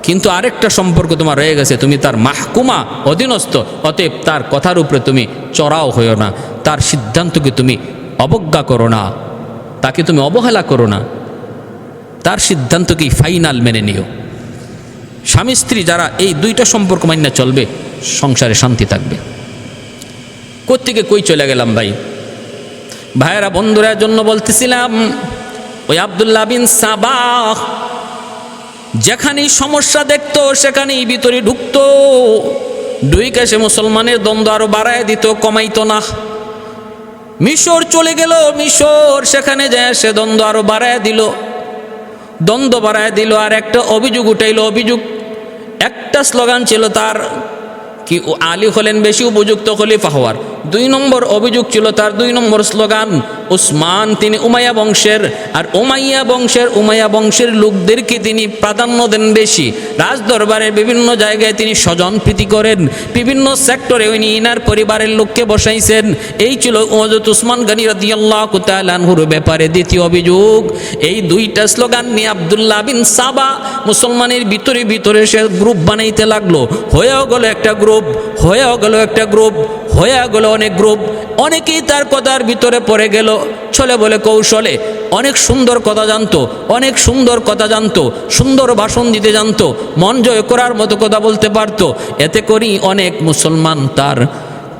কিন্তু আরেকটা সম্পর্ক তোমার রয়ে গেছে, তুমি তার মাহকুমা, অধীনস্থ। অতএব তার কথার উপরে তুমি চড়াও হইও না, তার সিদ্ধান্তকে তুমি অবজ্ঞা করো না, তাকে তুমি অবহেলা করো না, তার সিদ্ধান্তকেই ফাইনাল মেনে নিও। স্বামী স্ত্রী যারা এই দুইটা সম্পর্ক মান্য চলবে, সংসারে শান্তি থাকবে। কোত্থেকে কই চলে গেলাম ভাইয়েরা, বন্ধুরা, জন্য বলতেছিলাম, ওই আব্দুল্লাহ বিন সাবাহ যেখানেই সমস্যা দেখতো সেখানেই ভিতরে ঢুকতো। ঢুইকা সে মুসলমানের দ্বন্দ্ব আরো বাড়ায় দিত, কমাইতো না। মিশর চলে গেল, মিশর সেখানে যায় সে দ্বন্দ্ব আরো বাড়ায় দিল, দ্বন্দ্ব বাড়ায় দিল। আর একটা অভিযোগ উঠাইল, অভিযোগ একটা স্লোগান ছিল তার, কি আলী হলেন বেশি উপযুক্ত খলিফা হওয়ার। 2 নম্বর অভিযোগ ছিল তার, 2 নম্বর স্লোগান, উসমান তিনি উমাইয়া বংশের, আর উমাইয়া বংশের লোকদেরকে তিনি প্রাধান্য দেন বেশি। রাজ দরবারের বিভিন্ন জায়গায় তিনি স্বজন প্রীতি করেন, বিভিন্ন সেক্টরে উনি ইনার পরিবারের লোককে বসাইছেন। এই ছিল হযরত উসমান গনি রাদিয়াল্লাহু তাআলা আনহুর ব্যাপারে দ্বিতীয় অভিযোগ। এই 2টা স্লোগান নিয়ে আব্দুল্লাহ বিন সাবা মুসলমানের ভিতরে সে গ্রুপ বানাইতে লাগলো। হয়েও গেল একটা গ্রুপ, হয়েও গেল একটা গ্রুপ, হয়ে গেল অনেক গ্রুপ। অনেকেই তার কথার ভিতরে পড়ে গেল, ছলে বলে কৌশলে। অনেক সুন্দর কথা জানতো, অনেক সুন্দর কথা জানতো, সুন্দর ভাষণ দিতে জানতো, মন জয় করার মতো কথা বলতে পারতো। এতে করেই অনেক মুসলমান তার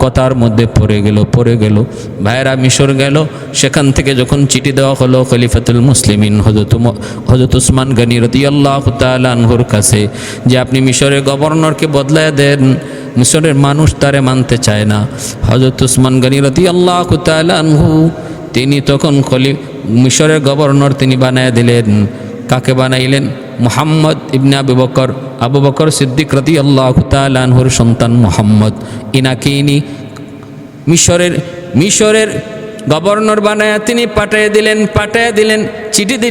কথার মধ্যে পড়ে গেল। ভাইয়েরা মিশর গেল, সেখান থেকে যখন চিঠি দেওয়া হলো খলিফাতুল মুসলিমিন হযরত উসমান গনি রাদিয়াল্লাহু তাআলা আনহুর কাছে, যে আপনি মিশরের গভর্নরকে বদলায় দেন, মিশরের মানুষ তারে মানতে চায় না। হযরত উসমান গনি রাদিয়াল্লাহু তাআলা আনহু তিনি তখন মিশরের গভর্নর তিনি বানায় দিলেন। কাকে বানাইলেন? মুহাম্মদ ইবনে আবু বকর সিদ্দিক রাদিয়াল্লাহু তাআলা আনহুর সন্তান মুহাম্মদ। ইনাকে ইনি মিশরের গভর্নর বানায় তিনি পাঠিয়ে দিলেন, চিঠিতে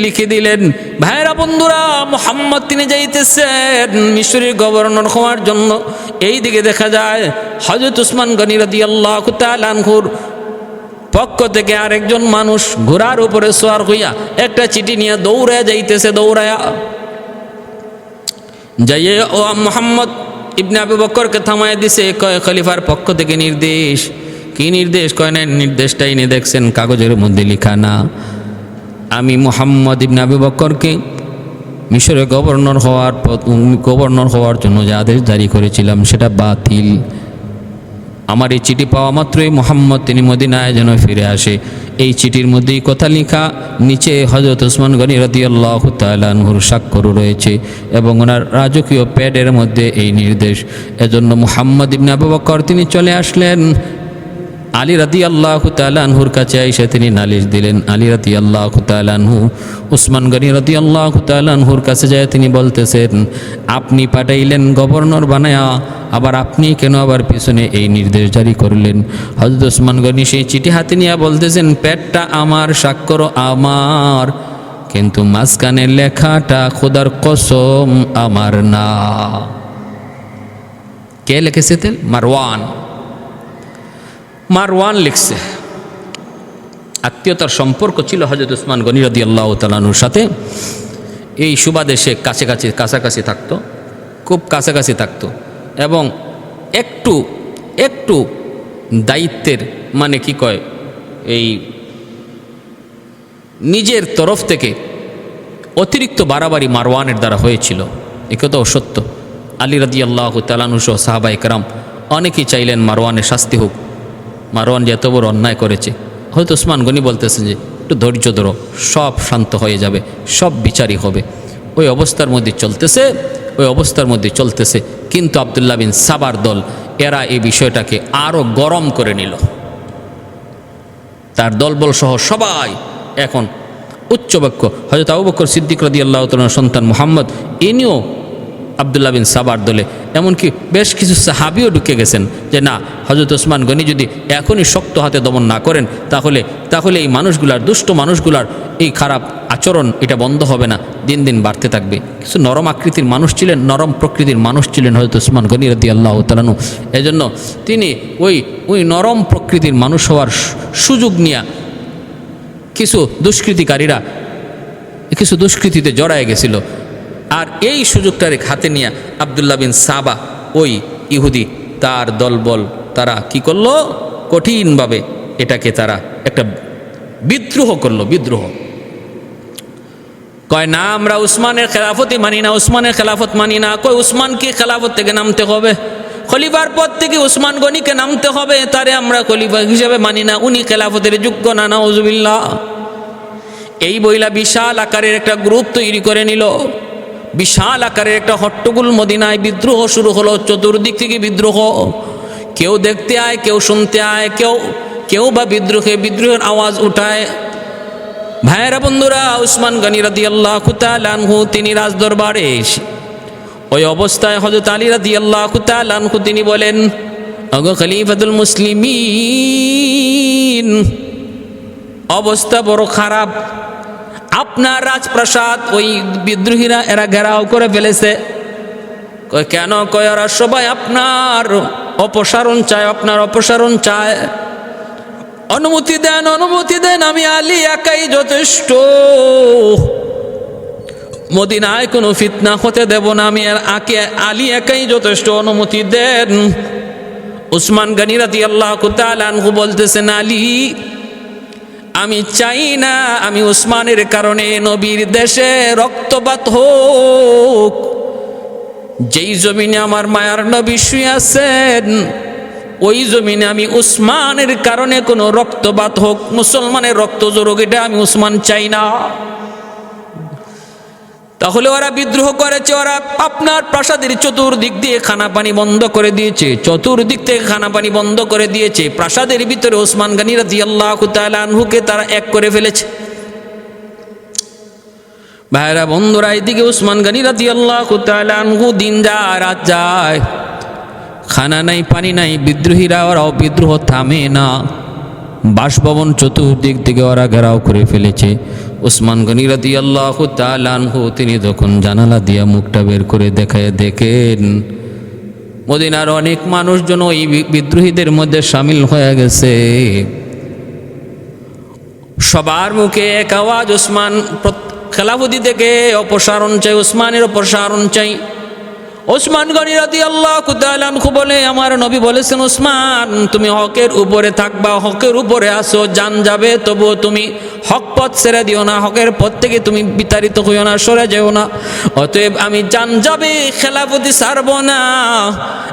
লিখে দিলেন। ভাইরা বন্ধুরা, মুহাম্মদ তিনি যাইতেছেন মিশরের গভর্নর হওয়ার জন্য। এই দিকে দেখা যায় হযরত উসমান গনি রাদিয়াল্লাহু তাআলা আনহুর পক্ষ থেকে আরেকজন মানুষ ঘোড়ার উপরে সওয়ার হইয়া একটা চিঠি নিয়ে দৌড়ায় যাইতেছে। যাইয়ে ও মুহাম্মদ ইবনে আবু বকরকে থামায় দিছে, কয় খলিফার পক্ষ থেকে নির্দেশ। কি নির্দেশ? কয় না, নির্দেশটাই নিয়ে দেখছেন কাগজের মধ্যে লেখা না, আমি মুহাম্মদ ইবনে আবু বকরকে মিশরের গভর্নর হওয়ার জন্য যে আদেশ জারি করেছিলাম সেটা বাতিল। আমার এই চিঠি পাওয়া মাত্রই মুহাম্মদ তিনি মদিনায় যেন ফিরে আসে। এই চিঠির মধ্যেই কথা লেখা, নিচে হযরত উসমান গনি রাদিয়াল্লাহু তাআলা আনহুর স্বাক্ষর রয়েছে এবং ওনার রাজকীয় প্যাডের মধ্যে এই নির্দেশ। এজন্য মুহাম্মদ ইবনে আবু বকর তিনি চলে আসলেন আলী রাদিয়াল্লাহু তাআলা আনহুর কাছে, এসে তিনি নালিশ দিলেন। আলী রাদিয়াল্লাহু তাআলা আনহু উসমান গনি রাদিয়াল্লাহু তাআলা আনহুর কাছে যায় তিনি বলতেছেন, আপনি পাঠাইলেন গভর্নর বানায়া, আবার আপনি কেন আবার পিছনে এই নির্দেশ জারি করলেন? হযরত উসমান গনি সেই চিঠি হাতে নিয়ে বলতেছেন, প্যাডটা আমার, স্বাক্ষর আমার, কিন্তু মাঝখানে লেখাটা খোদার কসম আমার না। কে লিখেছে? মারওয়ান লিখছে। আত্মীয়তার সম্পর্ক ছিল হযরত উসমান গনি রাদিয়াল্লাহু তাআলা আনহুর সাথে। এই সুবাদে সে কাছাকাছি থাকতো, খুব কাছাকাছি থাকতো এবং একটু দায়িত্বের মানে কি কয়, এই নিজের তরফ থেকে অতিরিক্ত বাড়াবাড়ি মারওয়ানের দ্বারা হয়েছিল। একথাও সত্য। আলী রাদিয়াল্লাহু তাআলা আনহু সহ সাহাবায়ে কেরাম অনেকেই চাইলেন মারওয়ানের শাস্তি হোক, মারওয়ান যে এত বড় অন্যায় করেছে। হয়তো উসমান গনি বলতেছেন যে একটু ধৈর্য ধরো, সব শান্ত হয়ে যাবে, সব বিচারই হবে। ওই অবস্থার মধ্যে চলতেছে কিন্তু আব্দুল্লাহ বিন সাবার দল এরা এই বিষয়টাকে আরও গরম করে নিল। তার দলবল সহ সবাই এখন উচ্চবাক্য। হযরত আবু বকর সিদ্দিক রাদিয়াল্লাহু তাআলার সন্তান মুহাম্মদ ইনিও আব্দুল্লাহ বিন সাবার দলে, এমনকি বেশ কিছু সাহাবিও ঢুকে গেছেন যে না, হযরত ওসমান গনি যদি এখনই শক্ত হাতে দমন না করেন তাহলে এই মানুষগুলার, দুষ্ট মানুষগুলার এই খারাপ আচরণ এটা বন্ধ হবে না, দিন দিন বাড়তে থাকবে। কিছু নরম আকৃতির মানুষ ছিলেন, নরম প্রকৃতির মানুষ ছিলেন হযরত ওসমান গনি রাদিয়াল্লাহু তাআলা আনহু। এজন্য তিনি ওই নরম প্রকৃতির মানুষ হওয়ার সুযোগ নিয়ে কিছু দুষ্কৃতিতে জড়ায় গেছিল। আর এই সুযোগটারে হাতে নিয়ে আব্দুল্লাহ বিন সাবা, ওই ইহুদি তার দলবল, তারা কি করলো, কঠিনভাবে এটাকে তারা একটা বিদ্রোহ করলো। কয় না, আমরা উসমানের খেলাফতই মানি না, উসমানের খেলাফত মানি না। কয় উসমানকে খেলাফত থেকে নামতে হবে, খলিফার পদ থেকে উসমান গনিকে নামতে হবে, তারে আমরা খলিফা হিসেবে মানি না, উনি খেলাফতের যোগ্য না, নাউজুবিল্লাহ। এই বইলা বিশাল আকারের একটা গ্রুপ তৈরি করে নিল। বিশাল আকারের একটা হট্টগোল মদিনায়, বিদ্রোহ শুরু হলো, চতুর্দিক থেকে বিদ্রোহ। কেউ দেখতে আয়, কেউ শুনতে আয়, কেউ বা বিদ্রোহের আওয়াজ উঠায়। ভাইয়েরা বন্ধুরা, উসমান গনি রাদিয়াল্লাহু তাআলা আনহু তিনি রাজদরবারে, ওই অবস্থায় হযরত আলী রাদিয়াল্লাহু তাআলা আনহু তিনি বলেন, ওগো খলিফাতুল মুসলিমিন, অবস্থা বড় খারাপ, আপনার রাজপ্রাসাদ ওই বিদ্রোহীরা এরা ঘেরাও করে ফেলেছে। কয় কেন? কয় ওরা সবাই আপনার অপসারণ চায়, আপনার অপসারণ চায়। অনুমতি দেন, অনুমতি দেন, আমি আলী একাই যথেষ্ট, মদিনায় কোনো ফিতনা হতে দেব না, আমি আলী একাই যথেষ্ট, অনুমতি দেন। উসমান গনি রাদিয়াল্লাহু তাআলা আনহু বলতেছেন, আলী আমি চাই না আমি উসমানের কারণে নবীর দেশে রক্তপাত হোক। যেই জমিনে আমার মায়ার নবী শুয়ে আছেন, ওই জমিনে আমি উসমানের কারণে কোনো রক্তপাত হোক, মুসলমানের রক্ত জড়ুক, এটা আমি উসমান চাই না। তাহলে ওরা বিদ্রোহ করেছে, ওরা আপনার প্রাসাদের চতুর্দিক দিয়ে খানা পানি বন্ধ করে দিয়েছে, চতুর্দিক থেকে খানা পানি বন্ধ করে দিয়েছে। প্রাসাদের ভিতরে ওসমান গনি রাদিয়াল্লাহু তাআলা আনহুকে তারা এক করে ফেলেছে। ভাইরা বন্ধুরা, এদিকে উসমান গনি রাদিয়াল্লাহু তাআলা আনহু দিন যায় রাত যায়, খানা নাই পানি নাই, বিদ্রোহীরা ওরাও বিদ্রোহ থামে না, বাসভবন চতুর্দিক থেকে ওরা ঘেরাও করে ফেলেছে। উসমান গনি রাদিয়াল্লাহু তাআলা আনহু তিনি যখন জানালা দিয়া মুখটা বের করে দেখেন মদিনার অনেক মানুষজন ওই বিদ্রোহীদের মধ্যে সামিল হয়ে গেছে। সবার মুখে এক আওয়াজ, উসমান খেলাফতি থেকে অপসারণ চাই, উসমানের অপসারণ চাই। উসমান গনি রাদিয়াল্লাহু তাআলা আনহু বলে, আমার নবী বলেছেন উসমান তুমি হকের উপরে থাকবা, হকের উপরে আসো, জান যাবে তবুও তুমি হক পথ ছেড়ে দিও না, হকের পথ থেকে তুমি বিতাড়িত হইও না, সরে যেও না। অতএব আমি জান যাবে খেলাফতি ছাড়ব না,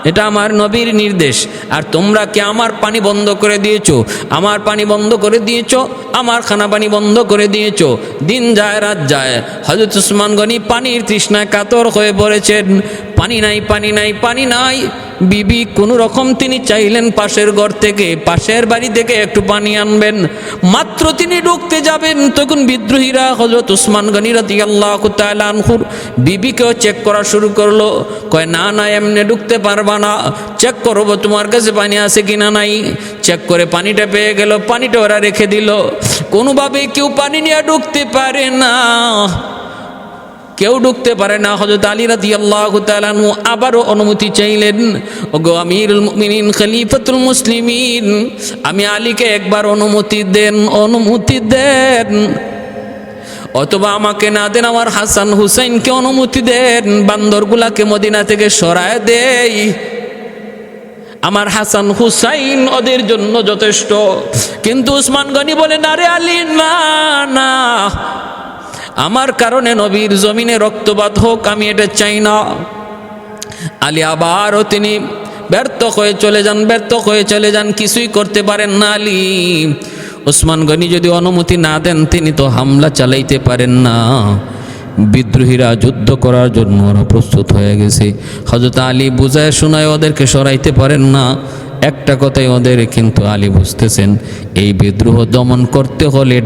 এটা আমার নবীর নির্দেশ। আর তোমরা কি আমার পানি বন্ধ করে দিয়েছো, আমার পানি বন্ধ করে দিয়েছো, আমার খানা পানি বন্ধ করে দিয়েছো। দিন যায় রাত যায়, হযরত উসমান গনি পানির তৃষ্ণায় কাতর হয়ে পড়েছেন। পানি নাই, পানি নাই, পানি নাই। বিবি কোনো রকম তিনি চাইলেন পাশের ঘর থেকে, পাশের বাড়ি থেকে একটু পানি আনবেন। মাত্র তিনি ঢুকতে যাবেন, তখন বিদ্রোহীরা হযরত উসমান গনি রাদিয়াল্লাহু তাআলা আনহুর বিবিকেও চেক করা শুরু করলো। কয় না না, এমনি ঢুকতে পারবা না, চেক করবো তোমার কাছে পানি আছে কিনা নাই। চেক করে পানিটা পেয়ে গেল, পানিটা ওরা রেখে দিল। কোনোভাবে কেউ পানি নিয়ে ঢুকতে পারে না, কেউ ঢুকতে পারে না। হযরত আলী রাদিয়াল্লাহু তাআলা আনহু আবারও অনুমতি চাইলেন, ওগো আমিরুল মুমিনিন খলিফাতুল মুসলিমিন, আমি আলীকে একবার অনুমতি দেন, অনুমতি দেন। অথবা আমাকে না দেন, আমার হাসান হুসাইনকে অনুমতি দেন, বান্দরগুলাকে মদিনা থেকে সরায় দেই। আমার হাসান হুসাইন ওদের জন্য যথেষ্ট। কিন্তু উসমান গনি বলেন, আরে আলী না না, আমার কারণে নবীর জমিনে রক্তপাত হোক, আমি এটা চাই না। আলী আবারও তিনি ব্যর্থ হয়ে চলে যান, কিছুই করতে পারেন না আলী। উসমান গনি যদি অনুমতি না দেন, তিনি তো হামলা চালাইতে পারেন না। বিদ্রোহীরা যুদ্ধ করার জন্য ওরা প্রস্তুত হয়ে গেছে। হযরত আলী বুঝায় শোনায় ওদেরকে সরাইতে পারেন না। একটা কথাই ওদের কিন্তু আলী বুঝতেছেন, এই বিদ্রোহ দমন করতে হলে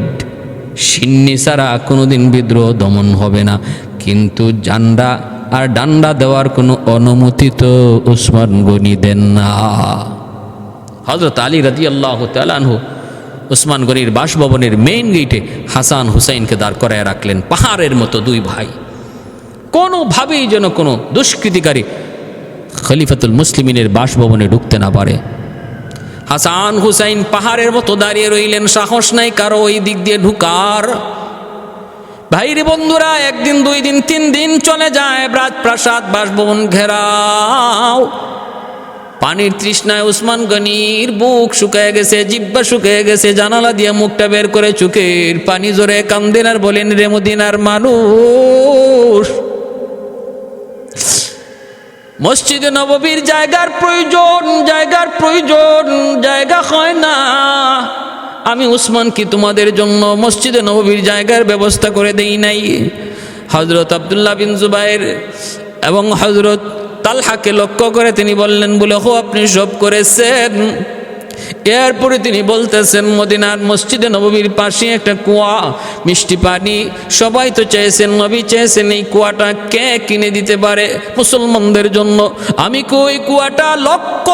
সিন্নি ছাড়া কোনোদিন বিদ্রোহ দমন হবে না। কিন্তু জান্ডা আর ডান্ডা দেওয়ার কোনো অনুমতি তো উসমান গনি দেন না। হযরত আলী রাদিয়াল্লাহু তাআলা আনহু উসমান গনির বাসভবনের মেইন গেটে হাসান হুসাইনকে দাঁড় করায় রাখলেন, পাহাড়ের মতো দুই ভাই। কোনোভাবেই যেন কোনো দুষ্কৃতিকারী খলিফাতুল মুসলিমিনের বাসভবনে ঢুকতে না পারে। হাসান হুসাইন পাহাড়ের মতো দাঁড়িয়ে রইলেন, সাহস নাই কারো ওই দিক দিয়ে ঢুকার। ভাইরে বন্ধুরা, একদিন, দুই দিন, 3 দিন চলে যায়, রাজপ্রাসাদ বাসভবন ঘেরাও। পানির তৃষ্ণায় উসমান গনির বুক শুকিয়ে গেছে, জিহ্বা শুকিয়ে গেছে। জানালা দিয়ে মুখটা বের করে চোখের পানি জোরে কান্দেন আর বলেন, রে মদিনার মানুষ, মসজিদে নববীর জায়গার প্রয়োজন, জায়গা হয় না। আমি উসমান কি তোমাদের জন্য মসজিদে নববীর জায়গার ব্যবস্থা করে দেই নাই? হযরত আব্দুল্লাহ বিন জুবাইর এবং হযরত তালহাকে লক্ষ্য করে তিনি বললেন, বলে হো আপনি সব করেছেন। এরপরে তিনি বলতেছেন, মদিনার মসজিদে নববীর পাশে একটা কুয়া, মিষ্টি পানি, সবাই তো চেয়েছেন, নবী চেয়েছেন এই কুয়াটা কে কিনে দিতে পারে মুসলমানদের জন্য। আমি ওই কুয়াটা লক্ষ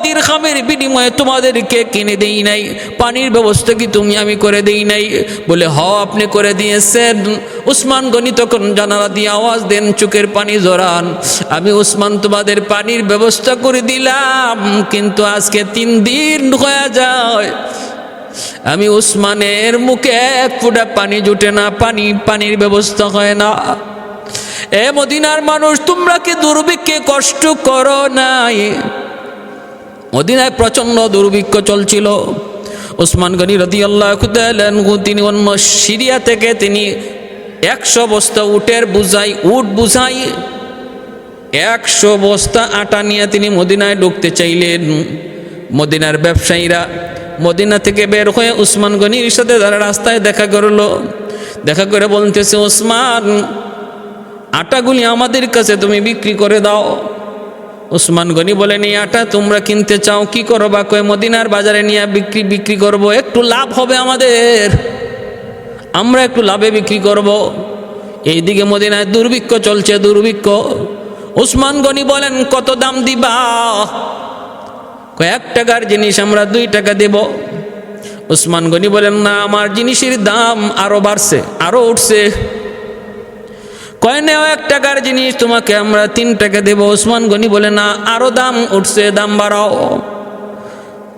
দিরহামের বিনিময়ে তোমাদেরকে কিনে দেই নাই, পানির ব্যবস্থা কি আমি করে দেই নাই? বলে হ আপনি করে দিয়েছেন। উসমান গনি তখন জানালা দিয়ে আওয়াজ দেন, চোখের পানি জড়ান, আমি উসমান তোমাদের পানির ব্যবস্থা করে দিলাম, কিন্তু আজকে 3 দিন হয়ে যায় আমি উসমানের মুখে এক ফোঁটা পানি জুটে না, পানির ব্যবস্থা হয় না। এ মদিনার মানুষ, তোমরা কি দুর্ভিক্ষে কষ্ট করো নাই? মদিনায় প্রচন্ড দুর্ভিক্ষ চলছিল। উসমান গনি রাদিয়াল্লাহু তাআলা আনহু তিনি অন্য সিরিয়া থেকে তিনি 100 বস্তা উটের উট বুঝাই 100 বস্তা আটা নিয়ে তিনি মদিনায় ঢুকতে চাইলেন। মদিনার ব্যবসায়ীরা মদিনা থেকে বের হয়ে উসমান গনির সাথে তারা রাস্তায় দেখা করলো। দেখা করে বলতেছে, উসমান আটাগুলি আমাদের কাছে তুমি বিক্রি করে দাও। উসমান গনি বলেন, এই আটা তোমরা কিনতে চাও, কি করবা? কয় মদিনার বাজারে নিয়ে বিক্রি করব, একটু লাভ হবে আমাদের, আমরা একটু লাভে বিক্রি করব। এইদিকে মদিনায় দুর্ভিক্ষ চলছে, দুর্ভিক্ষ। উসমান গনি বলেন, কত দাম দিবা? 1 টাকার জিনিস আমরা 2 টাকা দেব। উসমান গনি বলেন, না আমার জিনিসের দাম আরো বাড়ছে, আরো উঠছে। কয় নেও 1 টাকার জিনিস তোমাকে আমরা 3 টাকা দেব। উসমান গনি বলে, না আরো দাম উঠছে, দাম বাড়াও।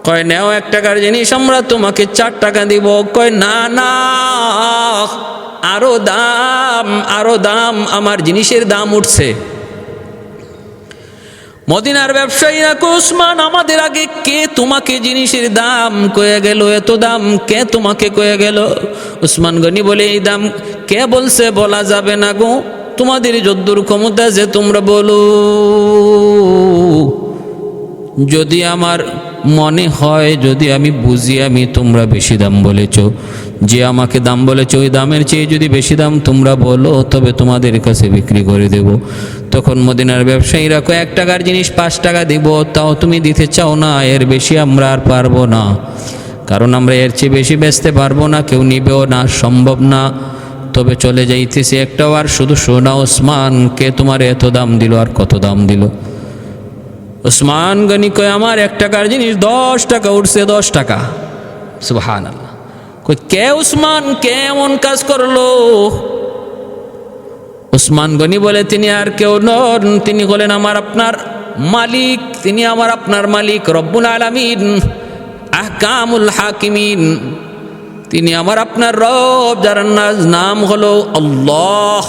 কয় নেও 1 টাকার জিনিস আমরা তোমাকে 4 টাকা দিব। কয় না না, আরো দাম, আমার জিনিসের দাম উঠছে। মদিনার ব্যবসায়ীরা কয়, উসমান আমাদের আগে কে তোমাকে জিনিসের দাম কয়ে গেল? এত দাম কে তোমাকে কয়ে গেল? উসমান গনি বলে, এই দাম কে বলছে? বলা যাবে না গো, তোমাদের যদ্দুর ক্ষমতা যে তোমরা বলো। যদি আমার মনে হয়, যদি আমি বুঝি আমি তোমরা বেশি দাম বলেছ, যে আমাকে দাম বলেছ ওই দামের চেয়ে যদি বেশি দাম তোমরা বলো, তবে তোমাদের কাছে বিক্রি করে দেব। তখন মদিনার ব্যবসায়ীরা 1 টাকার জিনিস 5 টাকা দিব, তাও তুমি দিতে চাও না, এর বেশি আমরা আর পারবো না, কারণ আমরা এর চেয়ে বেশি বেচতে পারবো না, কেউ নিবেও না, সম্ভব না। তবে চলে যাইতেছি, একটাও আর শুধু শোনা উসমান, কে তোমার এত দাম দিল আর কত দাম দিল? উসমান গনি কয়, আমার 1 টাকার জিনিস 10 টাকা উঠছে, 10 টাকা। সুবহানাল্লাহ। কই কে উসমান, কে এমন কাজ করলো? উসমান গনি বলে, তিনি আর কেউ নন, তিনি হলেন আমার আপনার মালিক, তিনি আমার আপনার মালিক রব্বুল আলামিন, আহকামুল হাকিমিন, তিনি আমার আপনার রব, যার নাম হলো আল্লাহ।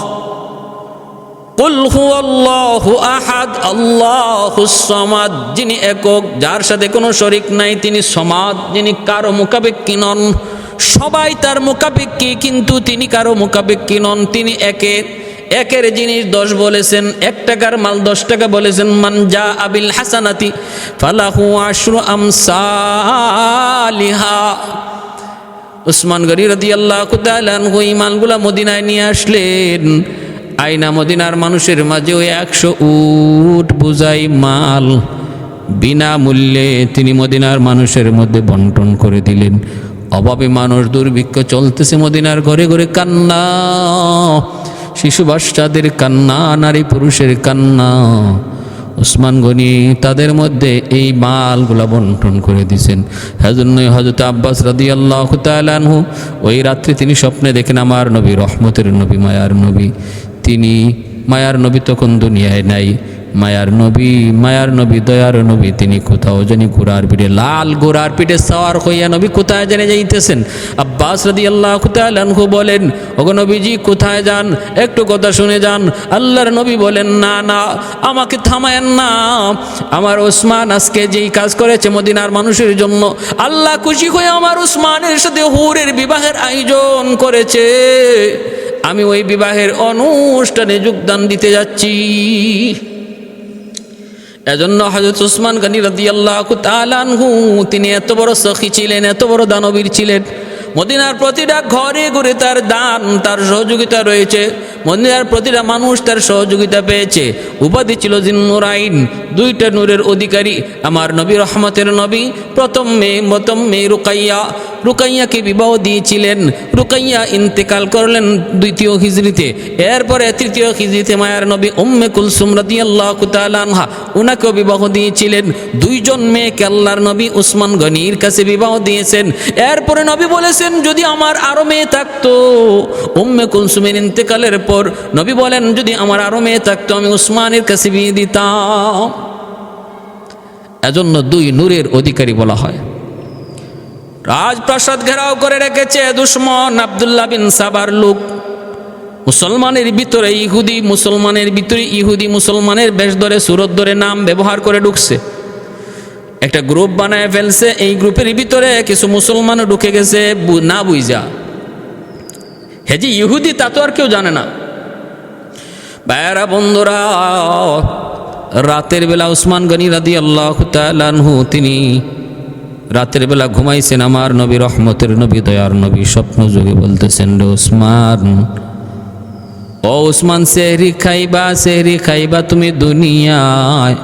কুল হুয়াল্লাহু আহাদ আল্লাহুস সামাদ, যিনি একক, যার সাথে কোনো শরিক নাই, তিনি সমাদ, যিনি কারো মুখাপেক্ষী নন, সবাই তার মুখাপেক্ষী কিন্তু তিনি কারো মুখাপেক্ষী নন। তিনি একের জিনিস 10 বলেছেন, 1 টাকার মাল 10 টাকা বলেছেন। মান জা আবিল হাসানাতি ফালাহু আশরু আমসালিহা। উসমান গনি রাদিয়াল্লাহু তাআলা আনহু এই মালগুলা মদিনায় নিয়ে আসলেন। আইনা মদিনার মানুষের মাঝে ওই 100 উট বুঝাই মাল বিনামূল্যে তিনি মদিনার মানুষের মধ্যে বন্টন করে দিলেন। অভাবী মানুষ, দুর্ভিক্ষ চলতেছে, মদিনার ঘরে ঘরে কান্না, শিশু বাচ্চাদের কান্না, নারী পুরুষের কান্না। উসমান গনি তাদের মধ্যে এই মালগুলা বন্টন করে দিয়েছেন। সেজন্যই হযরত আব্বাস রাদিয়াল্লাহু তাআলা আনহু ওই রাত্রে তিনি স্বপ্নে দেখেন আমার নবী, রহমতের নবী, মায়ার নবী, তিনি মায়ার নবী তখন দুনিয়ায় নাই। মায়ার নবী দয়ার নবী, তিনি কোথাও জানি ঘোড়ার পিঠে, লাল ঘোড়ার পিঠে সাওয়ার হইয়া নবী কোথায় জানে যাইতেছেন। আব্বাস রাদিয়াল্লাহু তাআলা আনহু বলেন, ওগো নবীজি কোথায় যান? একটু কথা শুনে যান। আল্লাহর নবী বলেন, না না, আমাকে থামায়েন না, আমার ওসমান আজকে যেই কাজ করেছে মদিনার মানুষের জন্য, আল্লাহ খুশি হয়ে আমার ওসমানের সাথে হুরের বিবাহের আয়োজন করেছে, আমি ওই বিবাহের অনুষ্ঠানে যোগদান দিতে যাচ্ছি। এজন্য হযরত উসমান গনি রাদিয়াল্লাহু তাআলা আনহু তিনি এত বড় সখী ছিলেন, এত বড় দানবীর ছিলেন। মদিনার প্রতিটা ঘরে ঘরে তার দান, তার সহযোগিতা রয়েছে। মদিনার প্রতিটা মানুষ তার সহযোগিতা পেয়েছে। উপাধি ছিল জিন্নুরাইন, দুইটা নূরের অধিকারী। আমার নবী, রহমতের নবী, প্রথম মেয়ে রুকাইয়াকে বিবাহ দিয়েছিলেন। রুকাইয়া ইন্তেকাল করলেন 2য় হিজরিতে। এরপরে 3য় হিজরিতে মায়ার নবী উম্মে কুলসুম রাদিয়াল্লাহু তাআলা আনহা, ওনাকেও বিবাহ দিয়েছিলেন। 2 জন মেয়েকে আল্লাহর নবী উসমান গনির কাছে বিবাহ দিয়েছেন। এরপরে নবী বলেছেন, যদি আমার আরো মেয়ে থাকতো, উম্মে কুলসুমের ইন্তেকালের পর নবী বলেন, যদি আমার আরো মেয়ে থাকতো আমি উসমানের কাছে বিয়ে দিতাম। এজন্য 2 নূরের অধিকারী বলা হয়। রাজপ্রাসাদ ঘেরাও করে রেখেছে দুশমন আব্দুল্লাহ বিন সাবার লোক। মুসলমানের ভিতরে ইহুদি, মুসলমানের ভিতরে ইহুদি, মুসলমানের বেশ ধরে, সুরত ধরে, নাম ব্যবহার করে ঢুকছে। একটা গ্রুপ বানায় ফেলছে। এই গ্রুপের ভিতরে কিছু মুসলমানও ঢুকে গেছে না বুঝা। হে যে ইহুদি তা তো আর কেউ জানে না। ভাইয়েরা, বন্ধুরা, রাতের বেলা উসমান গনি রাদিয়াল্লাহু তাআলা আনহু তিনি রাতের বেলা ঘুমাইছেন। আমার নবী, রহমতের নবী, দয়ার নবী স্বপ্ন যোগে বলতেছেন, রে উসমান, ও উসমান, সেহরি খাইবা তুমি দুনিয়ায়,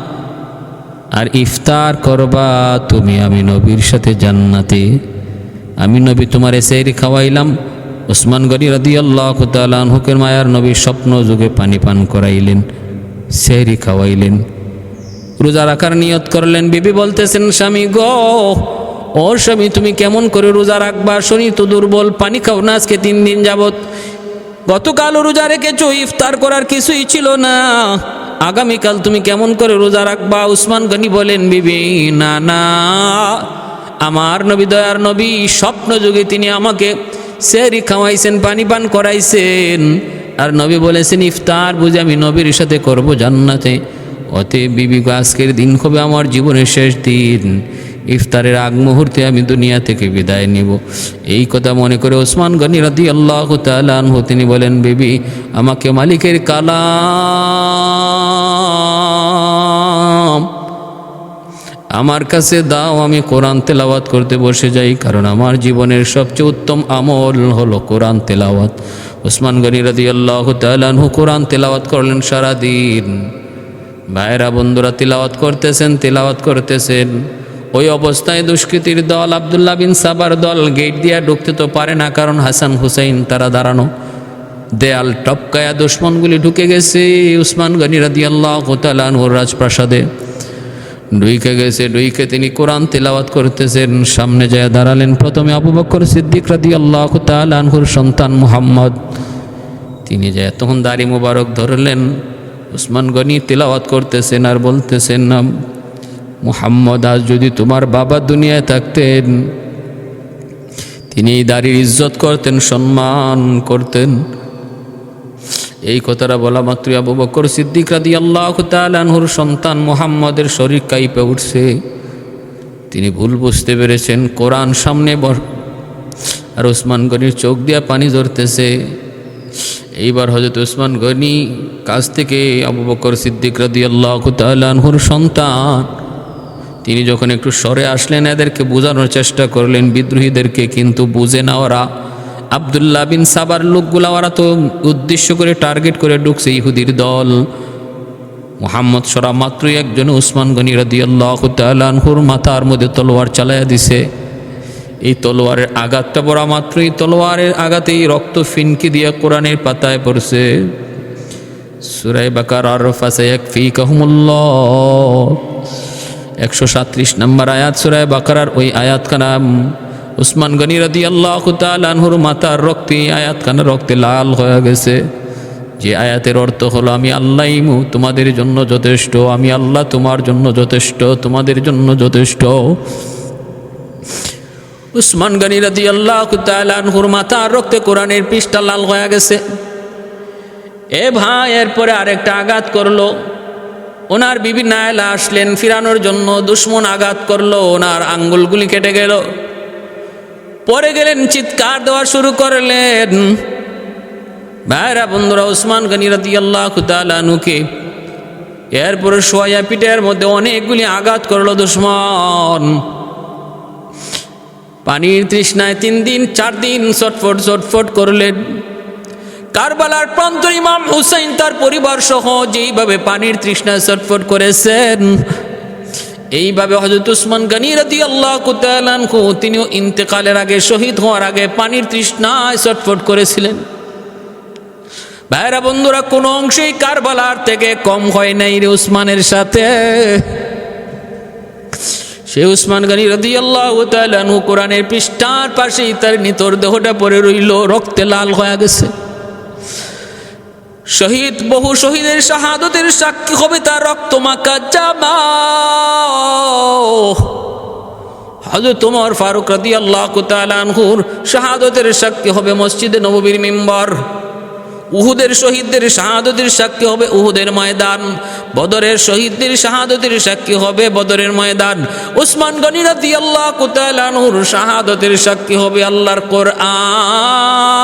আর ইফতার করবা তুমি আমি নবীর সাথে জান্নাতে। আমি নবী তোমারে সেহরি খাওয়াইলাম। উসমান গনি রাদিয়াল্লাহু তাআলা আনহুকে মায়ার নবী স্বপ্ন যুগে পানি পান করাইলেন, সেহরি খাওয়াইলেন, রোজা রাখার নিয়ত করলেন। বিবি বলতেছেন, স্বামী গো, ও স্বামী, তুমি কেমন করে রোজা রাখবা? শরীর তো দুর্বল, পানি খাও না আজকে 3 দিন যাবত। গতকাল রোজা রেখেছো, ইফতার করার কিছুই ছিল না, আগামীকাল তুমি কেমন করে রোজা রাখবা? উসমান গনি বলেন, বিবি না না, আমার নবী, দয়ার নবী স্বপ্ন যুগে তিনি আমাকে সেহরি খাওয়াইছেন, পানি পান করাইছেন, আর নবী বলেছেন ইফতার বুঝে আমি নবীর সাথে করব জান্নাতে। অতএব বিবি, আজকের দিন হবে আমার জীবনের শেষ দিন, ইফতারের আগ মুহূর্তে আমি দুনিয়া থেকে বিদায় নিব। এই কথা মনে করে উসমান গনি রাদিয়াল্লাহু তাআলা আনহু তিনি বলেন, বিবি, আমাকে মালিকের কালাম আমার কাছে দাও, আমি কোরআন তেলাওয়াত করতে বসে যাই, কারণ আমার জীবনের সবচেয়ে উত্তম আমল হলো কোরআন তেলাওয়াত। উসমান গনি রাদিয়াল্লাহু তাআলা আনহু কোরআন তেলাওয়াত করলেন সারাদিন। ভাইরা, বন্ধুরা, তেলাওয়াত করতেছেন। ওই অবস্থায় দুষ্কৃতীর দল, আব্দুল্লাহ বিন সাবার দল, গেট দিয়া ঢুকতে তো পারে না, কারণ হাসান হুসাইন তারা দাঁড়ানো। দেয়াল টপকায়া দুশ্মনগুলি ঢুকে গেছে উসমান গনি রাদিয়াল্লাহু তাআলা আনহুর রাজপ্রাসাদে। ঢুকে তিনি কোরআন তেলাওয়াত করতেছেন। সামনে যায় দাঁড়ালেন প্রথমে আবু বকর সিদ্দিক রাদিয়াল্লাহু তাআলা আনহুর সন্তান মুহাম্মদ। তিনি যায় তখন দাড়ি মুবারক ধরলেন। উসমান গনি তেলাওয়াত করতেছেন আর বলতেছেন, না মুহাম্মদ, আজ যদি তোমার বাবা দুনিয়ায় থাকতেন, তিনি এই দাড়ির ইজ্জত করতেন, সম্মান করতেন। এই কথাটা বলা মাত্রই আবু বকর সিদ্দিক রাদিয়াল্লাহু তাআলা আনহুর সন্তান মুহাম্মদের শরীর কাঁপে উঠছে। তিনি ভুল বুঝতে পেরেছেন, কোরআন সামনে আর উসমান গনির চোখ দিয়া পানি ঝরতেছে। এইবার হযরত উসমান গনি কাছ থেকে আবু বকর সিদ্দিক রাদিয়াল্লাহু তাআলা আনহুর সন্তান তিনি যখন একটু সরে আসলেন, এদেরকে বোঝানোর চেষ্টা করলেন, বিদ্রোহীদেরকে, কিন্তু বুঝে না ওরা। আব্দুল্লাহ বিন সাবার লোকগুলা ওরা তো উদ্দেশ্য করে টার্গেট করে ঢুকছে ইহুদির দল। মুহাম্মদ সরা মাত্রই একজন উসমান গনি রাদিয়াল্লাহু তাআলা আনহুর মাথার মধ্যে তলোয়ার চালাইয়া দিছে। এই তলোয়ারের আঘাতটা পড়া মাত্রই তলোয়ারের আঘাতেই রক্ত ফিনকি দিয়ে কোরআনের পাতায় পড়ছে সূরা বাকারার ফাসায়াকফিকাহুমুল্লাহ 137 নম্বর আয়াত সূরা বাকারার ওই আয়াতখানা উসমান গনি রাদিয়াল্লাহু তাআলা আনহুর মাথার রক্তে আয়াতখানা রক্তে লাল হয়ে গেছে। যে আয়াতের অর্থ হলো, আমি আল্লাহই তোমাদের জন্য যথেষ্ট, আমি আল্লাহ তোমার জন্য যথেষ্ট, তোমাদের জন্য যথেষ্ট। উসমান গনি রাদিয়াল্লাহু তাআলা আনহুর মাথার রক্তে কোরআনের পৃষ্ঠা লাল হয়ে গেছে। এ ভাই, এরপরে আরেকটা আঘাত করলো। ওনার বিবি নায়লা আসলেন ফিরানোর জন্য। দুশমন আঘাত করলো, ওনার আঙ্গুলগুলি কেটে গেল। পরে গেলেন, চিৎকার দেওয়া শুরু করলেন। ভাইরা, বন্ধুরা, উসমান গনি রাদিয়াল্লাহু তাআলা আনহুকে এরপরে শোয়া পিঠের মধ্যে অনেকগুলি আঘাত করলো দুশমন। পানির তৃষ্ণায় 3 দিন 4 দিন ছটফট ছটফট করলেন। কারবালার প্রান্ত ইমাম হুসাইন তার পরিবার সহ যেইভাবে পানির তৃষ্ণায় ছটফট করেছেন, এইভাবে হযরত উসমান গনি রাদিয়াল্লাহু তাআলা আনহু তিনিও ইন্তেকালের আগে, শহীদ হওয়ার আগে পানির তৃষ্ণায় ছটফট করেছিলেন। ভাইরা বন্ধুরা, কোনো অংশেই কারবালার থেকে কম হয় নাই রে উসমানের সাথে। সে উসমান গনি রাদিয়াল্লাহু তাআলা আনহু কোরআনের পৃষ্ঠার পাশেই তার নিতর দেহটা পড়ে রইল, রক্তে লাল হয়ে গেছে। শহীদ, বহু শহীদের শাহাদতের সাক্ষী হবে তার রক্তমাখা জামা। হযরত ওমর ফারুক রাদিয়াল্লাহু তাআলা আনহুর শাহাদতের সাক্ষী হবে মসজিদে নববীর মিম্বর। উহুদের শহীদদের শাহাদতের সাক্ষী হবে উহুদের ময়দান। বদরের শহীদদের শাহাদতের সাক্ষী হবে বদরের ময়দান। উসমান গনি রাদিয়াল্লাহু তাআলা আনহুর শাহাদতের সাক্ষী হবে আল্লাহর কোরআন।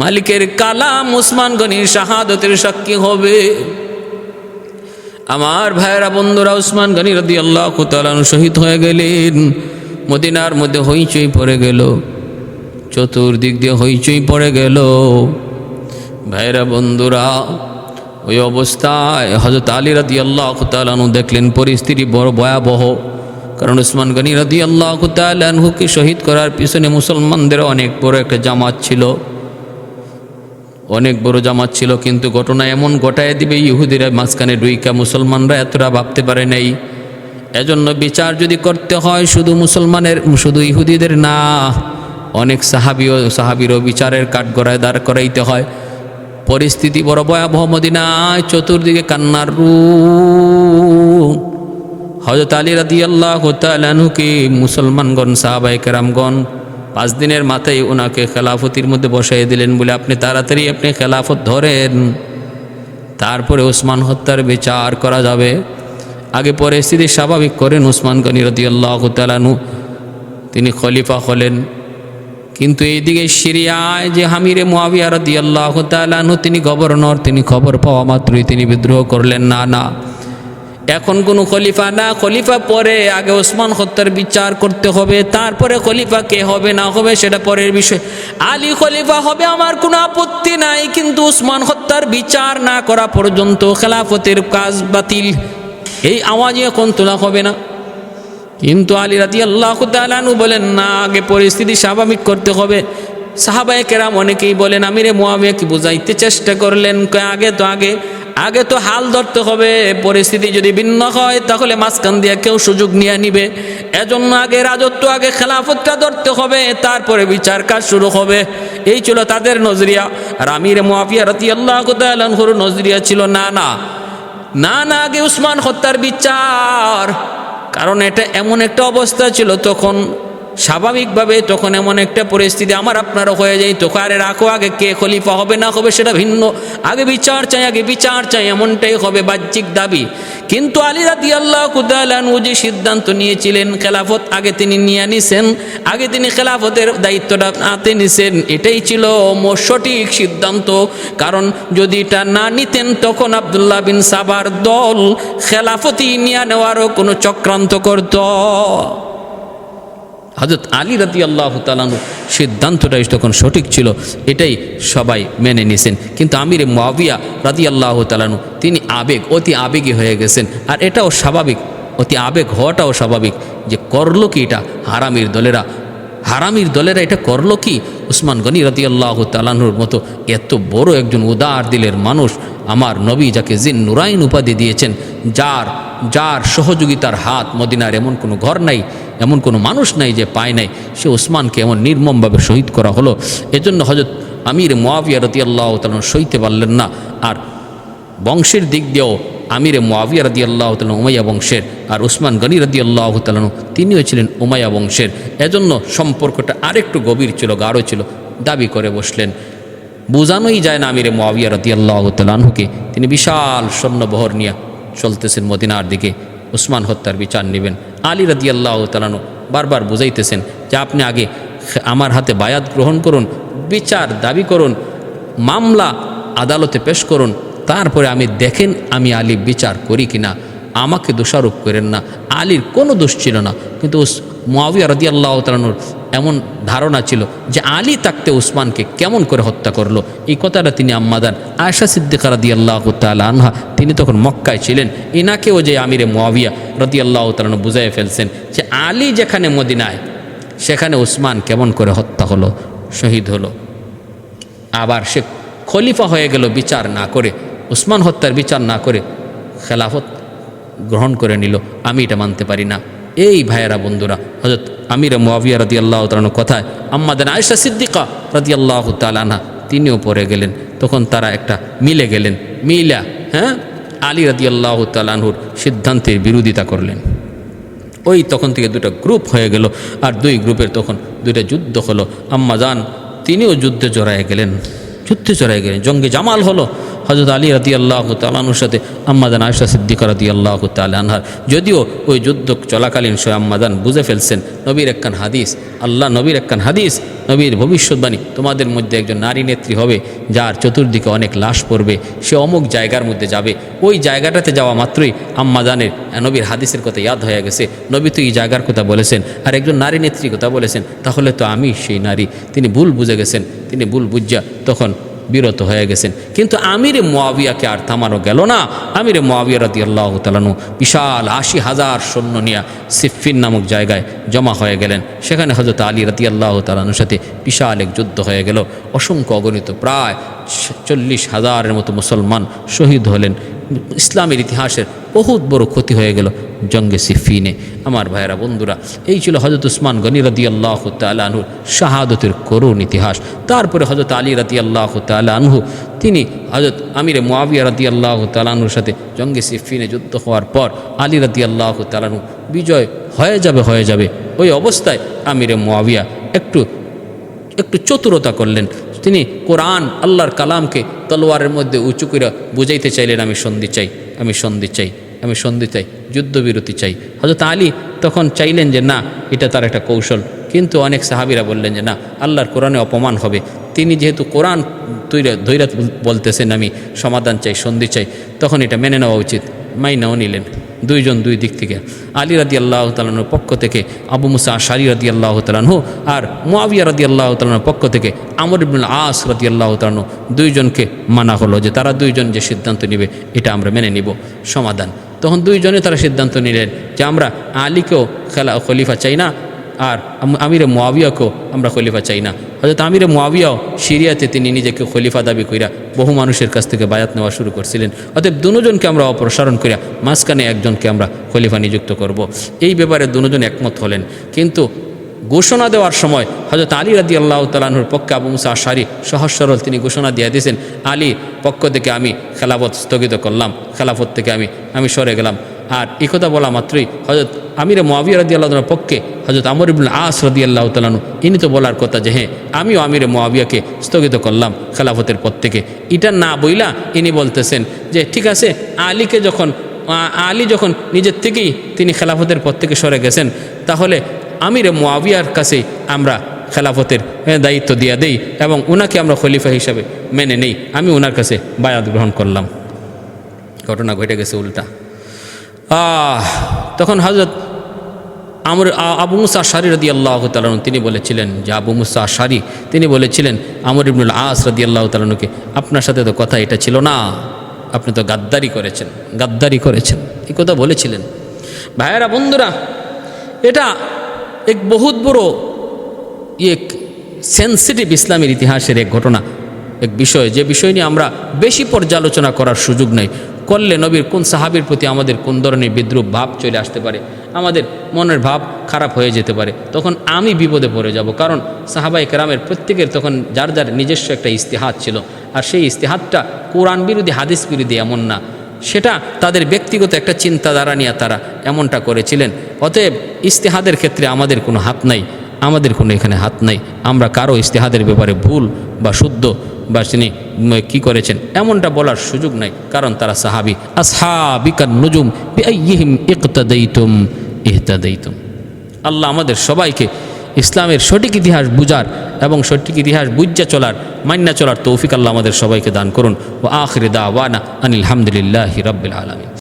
মালিকের কালাম উসমান গনির শাহাদতের সাক্ষী হবে। আমার ভাইয়েরা বন্ধুরা, উসমান গনি রাদিয়াল্লাহু তাআলা আনহু শহীদ হয়ে গেলেন। মদিনার মধ্যে হইচই পড়ে গেল, চতুর্দিক দিয়ে হইচই পড়ে গেল। ভাইয়েরা বন্ধুরা, ওই অবস্থায় হযরত আলী রাদিয়াল্লাহু তাআলা আনহু দেখলেন পরিস্থিতি বড় ভয়াবহ। কারণ উসমান গনি রাদিয়াল্লাহু তাআলা আনহুকে শহীদ করার পিছনে মুসলমানদের অনেক বড় একটা জামাত ছিল, অনেক বড় জামাত ছিল। কিন্তু ঘটনা এমন ঘটায় দিবে ইহুদিরা মাঝখানে ডুইকা, মুসলমানরা এতটা ভাবতে পারে নাই। এজন্য বিচার যদি করতে হয় শুধু ইহুদিদের না, অনেক সাহাবীরও বিচারের কাঠগড়ায় দাঁড় করাইতে হয়। পরিস্থিতি বড় ভয়াবহ। মদিনায় চতুর্দিকে কান্নার রূপ। হযরত আলী রাদিয়াল্লাহু তাআলা আনহুকে মুসলমানগণ, সাহাবায়ে কেরামগণ 5 দিনের মাথায় ওনাকে খেলাফতির মধ্যে বসাই দিলেন, বলে আপনি তাড়াতাড়ি খেলাফত ধরেন, তারপরে ওসমান হত্যার বিচার করা যাবে। আগে পরিস্থিতি স্বাভাবিক করেন উসমান গনি রাদিয়াল্লাহু তাআলা আনহু, তিনি খলিফা হলেন। কিন্তু এইদিকে সিরিয়ায় যে আমিরে মুয়াবিয়া রাদিয়াল্লাহু তাআলা আনহু, তিনি গভর্নর, তিনি খবর পাওয়া মাত্রই তিনি বিদ্রোহ করলেন। না, এখন কোনো খলিফা না, খলিফা পরে, আগে ওসমান হত্যার বিচার করতে হবে, তারপরে খলিফা কে হবে না হবে সেটা পরের বিষয়। আলী খলিফা হবে, আমার কোনো আপত্তি নাই, কিন্তু ওসমান হত্যার বিচার না করা পর্যন্ত খেলাফতের কাজ বাতিল, এই আওয়াজ এখন তোলা হবে না। কিন্তু আলী রাদিয়াল্লাহু তাআলা আনহু বলেন না, আগে পরিস্থিতি স্বাভাবিক করতে হবে। সাহাবায়ে কেরাম অনেকেই বলেন, আমিরে মুয়াবিয়া কি বুঝাইতে চেষ্টা করলেন, আগে তো হাল ধরতে হবে। পরিস্থিতি যদি ভিন্ন হয় তাহলে মাঝখান দিয়ে কেউ সুযোগ নিয়ে নিবে। এজন্য আগে রাজত্ব, আগে খেলাফতটা ধরতে হবে, তারপরে বিচার কাজ শুরু হবে। এই ছিল তাদের নজরিয়া। আর আমিরে মুয়াবিয়া রাদিয়াল্লাহু তাআলা আনহুর নজরিয়া ছিল না, আগে উসমান হত্যার বিচার। কারণ এটা এমন একটা অবস্থা ছিল তখন, স্বাভাবিকভাবে তখন এমন একটা পরিস্থিতি আমার আপনারও হয়ে যায়, তোকে আরে রাখো, আগে কে খলিফা হবে না হবে সেটা ভিন্ন, আগে বিচার চাই, এমনটাই হবে বাহ্যিক দাবি। কিন্তু আলী রাদিয়াল্লাহু তাআলা আনহু যে সিদ্ধান্ত নিয়েছিলেন, খেলাফত আগে তিনি নিয়ে নিছেন, আগে তিনি খেলাফতের দায়িত্বটা হাতে নিছেন, এটাই ছিল সঠিক সিদ্ধান্ত। কারণ যদি এটা না নিতেন তখন আব্দুল্লাহ বিন সাবার দল খেলাফতি নিয়ে নেওয়ারও কোনো চক্রান্ত করত। হযরত আলী রাদিয়াল্লাহু তাআলা আনহু সিদ্ধান্তটাই তখন সঠিক ছিল, এটাই সবাই মেনে নিয়েছেন। কিন্তু আমিরে মুয়াবিয়া রাদিয়াল্লাহু তাআলা আনহু তিনি অতি আবেগী হয়ে গেছেন। আর এটাও স্বাভাবিক, অতি আবেগ হওয়াটাও স্বাভাবিক। যে করলো কি এটা হারামির দলেরা এটা করলো কি? উসমান গনি রাদিয়াল্লাহু তাআলা আনহুর মতো এত বড় একজন উদার দিলের মানুষ, আমার নবী যাকে জিন নুরাইন উপাধি দিয়েছেন, যার সহযোগিতার হাত মদিনার এমন কোনো ঘর নাই, এমন কোনো মানুষ নাই যে পায় নাই, সে ওসমানকে এমন নির্মমভাবে শহীদ করা হলো। এজন্য হযরত আমির মুয়াবিয়া রাদিয়াল্লাহু তাআলা সইতে পারলেন না। আর বংশের দিক দিয়েও আমিরে মুয়াবিয়া রাদিয়াল্লাহু তাআলা উমাইয়া বংশের, আর উসমান গনি রাদিয়াল্লাহু তাআলা তিনিও ছিলেন উমাইয়া বংশের। এজন্য সম্পর্কটা আরেকটু গভীর ছিল, গাঢ় ছিল। দাবি করে বসলেন, বোঝানোই যায় না আমিরে মুয়াবিয়া রাদিয়াল্লাহু তাআলা আনহুকে। তিনি বিশাল সৈন্যবহর নিয়ে চলতেছেন মদিনার দিকে, উসমান হত্যার বিচার নেবেন। আলী রাদিয়াল্লাহু তাআলা বারবার বুঝাইতেছেন যে আপনি আগে আমার হাতে বায়াত গ্রহণ করুন, বিচার দাবি করুন, মামলা আদালতে পেশ করুন, তারপরে আমি দেখেন আমি আলী বিচার করি কিনা। আমাকে দোষারোপ করেন না, আলীর কোনো দোষ ছিল না। কিন্তু মুআবিয়া রাদিয়াল্লাহু তাআলা আনহুর এমন ধারণা ছিল যে আলী থাকতে উসমানকে কেমন করে হত্যা করলো। এই কথাটা তিনি আম্মাদান আয়েশা সিদ্দিকা রাদিয়াল্লাহু তাআলা আনহা, তিনি তখন মক্কায় ছিলেন, ইনাকেও যে আমিরে মুআবিয়া রাদিয়াল্লাহু তাআলা আনহু বুঝাই ফেলছেন যে আলী যেখানে মদিনায়, সেখানে উসমান কেমন করে হত্যা হলো, শহীদ হলো। আবার সে খলিফা হয়ে গেল বিচার না করে, উসমান হত্যার বিচার না করে খেলাফত গ্রহণ করে নিল। আমি এটা মানতে পারি না। এই ভাইয়েরা বন্ধুরা, হযরত আমির মুআবিয়া রাদিয়াল্লাহু তাআলা আনহু কথায় আম্মাদান আয়েশা সিদ্দিকা রাদিয়াল্লাহু তাআলা আনহা তিনিও পড়ে গেলেন। তখন তারা একটা মিলে গেলেন, মিলা আলী রাদিয়াল্লাহু তাআলা আনহুর সিদ্ধান্তের বিরোধিতা করলেন। ওই তখন থেকে দুটো গ্রুপ হয়ে গেল, আর দুই গ্রুপের তখন দুইটা যুদ্ধ হলো। আম্মাজান তিনিও যুদ্ধে জড়ায় গেলেন, জঙ্গে জামাল হলো হযরত আলী রাদিয়াল্লাহু তাআলা আনহুর সাথে আম্মাজান আয়েশা সিদ্দিকা রাদিয়াল্লাহু তাআলা আনহার। যদিও ওই যুদ্ধ চলাকালীন সে আম্মাজান বুঝে ফেলছেন নবীর একখান হাদিস, আল্লাহ নবীর একখান হাদিস, নবীর ভবিষ্যৎবাণী, তোমাদের মধ্যে একজন নারী নেত্রী হবে যার চতুর্দিকে অনেক লাশ পড়বে, সে অমুক জায়গার মধ্যে যাবে। ওই জায়গাটাতে যাওয়া মাত্রই আম্মাজানের নবীর হাদিসের কথা ইয়াদ হয়ে গেছে, নবী তো এই জায়গার কথা বলেছেন আর একজন নারী নেত্রীর কথা বলেছেন, তাহলে তো আমি সেই নারী। তিনি ভুল বুঝে গেছেন, তিনি ভুল বুঝা তখন বিরত হয়ে গেছেন। কিন্তু আমিরে মুআবিয়াকে আর থামানো গেল না। আমিরে মুআবিয়া রাদিয়াল্লাহু তাআলা আনহু বিশাল ৮০,০০০ সৈন্য নিয়ে সিফফিন নামক জায়গায় জমা হয়ে গেলেন। সেখানে হযরত আলী রাদিয়াল্লাহু তাআলা আনহুর সাথে বিশাল এক যুদ্ধ হয়ে গেল। অসংখ্য অগণিত প্রায় ৪০,০০০-এর মতো মুসলমান শহীদ হলেন। ইসলামের ইতিহাসের বহুত বড় ক্ষতি হয়ে গেল জঙ্গে সিফিনে। আমার ভাইয়েরা বন্ধুরা, এই ছিল হযরত উসমান গনি রাদিয়াল্লাহু তাআলা আনহুর শাহাদতের করুণ ইতিহাস। তারপরে হযরত আলী রাদিয়াল্লাহু তাআলা আনহু তিনি হযরত আমিরে মুআবিয়া রাদিয়াল্লাহু তাআলা আনহুর সাথে জঙ্গে সিফিনে যুদ্ধ হওয়ার পর আলী রাদিয়াল্লাহু তাআলা আনহু বিজয় হয়ে যাবে ওই অবস্থায় আমিরে মুআবিয়া একটু চতুরতা করলেন। তিনি কোরআন আল্লাহর কালামকে তলোয়ারের মধ্যে উঁচু করে বুঝাইতে চাইলেন, আমি সন্ধি চাই, যুদ্ধবিরতি চাই। হযরত আলী তখন চাইলেন যে না, এটা তার একটা কৌশল। কিন্তু অনেক সাহাবীরা বললেন যে না, আল্লাহর কোরআনে অপমান হবে। তিনি যেহেতু কোরআন ধৈর্য বলতেছেন আমি সমাধান চাই, সন্ধি চাই, তখন এটা মেনে নেওয়া উচিত। মাইনাও নিলেন দুইজন, দুই দিক থেকে। আলী রাদিয়াল্লাহু তাআলা আনহুর পক্ষ থেকে আবু মুসা আশআরী রাদিয়াল্লাহু তাআলা আনহু, আর মুআবিয়া রাদিয়াল্লাহু তাআলা আনহুর পক্ষ থেকে আমর ইবনুল আস রাদিয়াল্লাহু তাআলা আনহু, দুইজনকে মানা হলো যে তারা দুইজন যে সিদ্ধান্ত নেবে এটা আমরা মেনে নিব, সমাধান। তখন দুইজনে তারা সিদ্ধান্ত নিলেন যে আমরা আলীকেও খলিফা চাই না, আর আমিরে মুআবিয়াকেও আমরা খলিফা চাই না। হযরত আমিরে মুআবিয়াও সিরিয়াতে তিনি নিজেকে খলিফা দাবি কইরা বহু মানুষের কাছ থেকে বায়াত নেওয়া শুরু করছিলেন। অতএব দুজনকে আমরা অপসারণ করিয়া মাঝখানে একজনকে আমরা খলিফা নিযুক্ত করব। এই ব্যাপারে দুজন একমত হলেন। কিন্তু ঘোষণা দেওয়ার সময় হযরত আলী রাদিয়াল্লাহু তাআলা আনহুর পক্ষে আবু মুসা আশআরী সহজ সরল তিনি ঘোষণা দিয়ে দিয়েছেন, আলী পক্ষ থেকে আমি খেলাফত স্থগিত করলাম, খেলাফত থেকে আমি সরে গেলাম। আর এই কথা বলা মাত্রই হযরত আমিরে মুআবিয়া রাদিয়াল্লাহু তাআলার পক্ষে হযরত আমর ইবনুল আস রাদিয়াল্লাহু তাআলা আনহু ইনি তো বলার কথা যে হ্যাঁ, আমিও আমিরে মুআবিয়াকে স্থগিত করলাম খেলাফতের পদ থেকে। এটা না বইলা ইনি বলতেছেন যে ঠিক আছে, আলী যখন নিজের থেকেই তিনি খেলাফতের পদ থেকে সরে গেছেন, তাহলে আমিরে মুআবিয়ার কাছে আমরা খেলাফতের দায়িত্ব দিয়ে দেই এবং ওনাকে আমরা খলিফা হিসাবে মেনে নেই। আমি ওনার কাছে বায়াত গ্রহণ করলাম। ঘটনা ঘটে গেছে উল্টা। তখন হযরত আবু মুসা আশআরী রাদিয়াল্লাহু তাআলা তিনি বলেছিলেন যে আবু মুসা আশআরী তিনি বলেছিলেন আমর ইবনুল আস রাদিয়াল্লাহু তাআলাকে, আপনার সাথে তো কথা এটা ছিল না, আপনি তো গাদ্দারি করেছেন, এই কথা বলেছিলেন। ভাইয়েরা বন্ধুরা, এটা এক বহুত বড় এক সেন্সিটিভ ইসলামের ইতিহাসের এক ঘটনা, এক বিষয়, যে বিষয় নিয়ে আমরা বেশি পর্যালোচনা করার সুযোগ নেই। করলে নবীর কোন সাহাবীর প্রতি আমাদের কোন ধরনের বিদ্রুপ ভাব চলে আসতে পারে, আমাদের মনের ভাব খারাপ হয়ে যেতে পারে, তখন আমি বিপদে পড়ে যাব। কারণ সাহাবায়ে কেরামের প্রত্যেকের তখন যার যার নিজস্ব একটা ইস্তিহাদ ছিল, আর সেই ইস্তিহাদটা কোরআন বিরোধী হাদিস বিরোধী এমন না, সেটা তাদের ব্যক্তিগত একটা চিন্তাধারা নিয়ে তারা এমনটা করেছিলেন। অতএব ইস্তিহাদের ক্ষেত্রে আমাদের কোনো হাত নাই, এখানে হাত নাই। আমরা কারো ইস্তিহাদের ব্যাপারে ভুল বা শুদ্ধ বা তিনি কী করেছেন এমনটা বলার সুযোগ নাই, কারণ তারা সাহাবী। আসহাবিকান নুজুম বিআইয়িহিম ইকতাদাইতুম ইহতাদাইতুম। আল্লাহ আমাদের সবাইকে ইসলামের সঠিক ইতিহাস বুঝার এবং সঠিক ইতিহাস বুঝা চলার, মান্না চলার তৌফিক আল্লাহ আমাদের সবাইকে দান করুন। ওয়া আখির দাওয়ানা আনিল হামদুলিল্লাহি রাব্বিল আলামিন।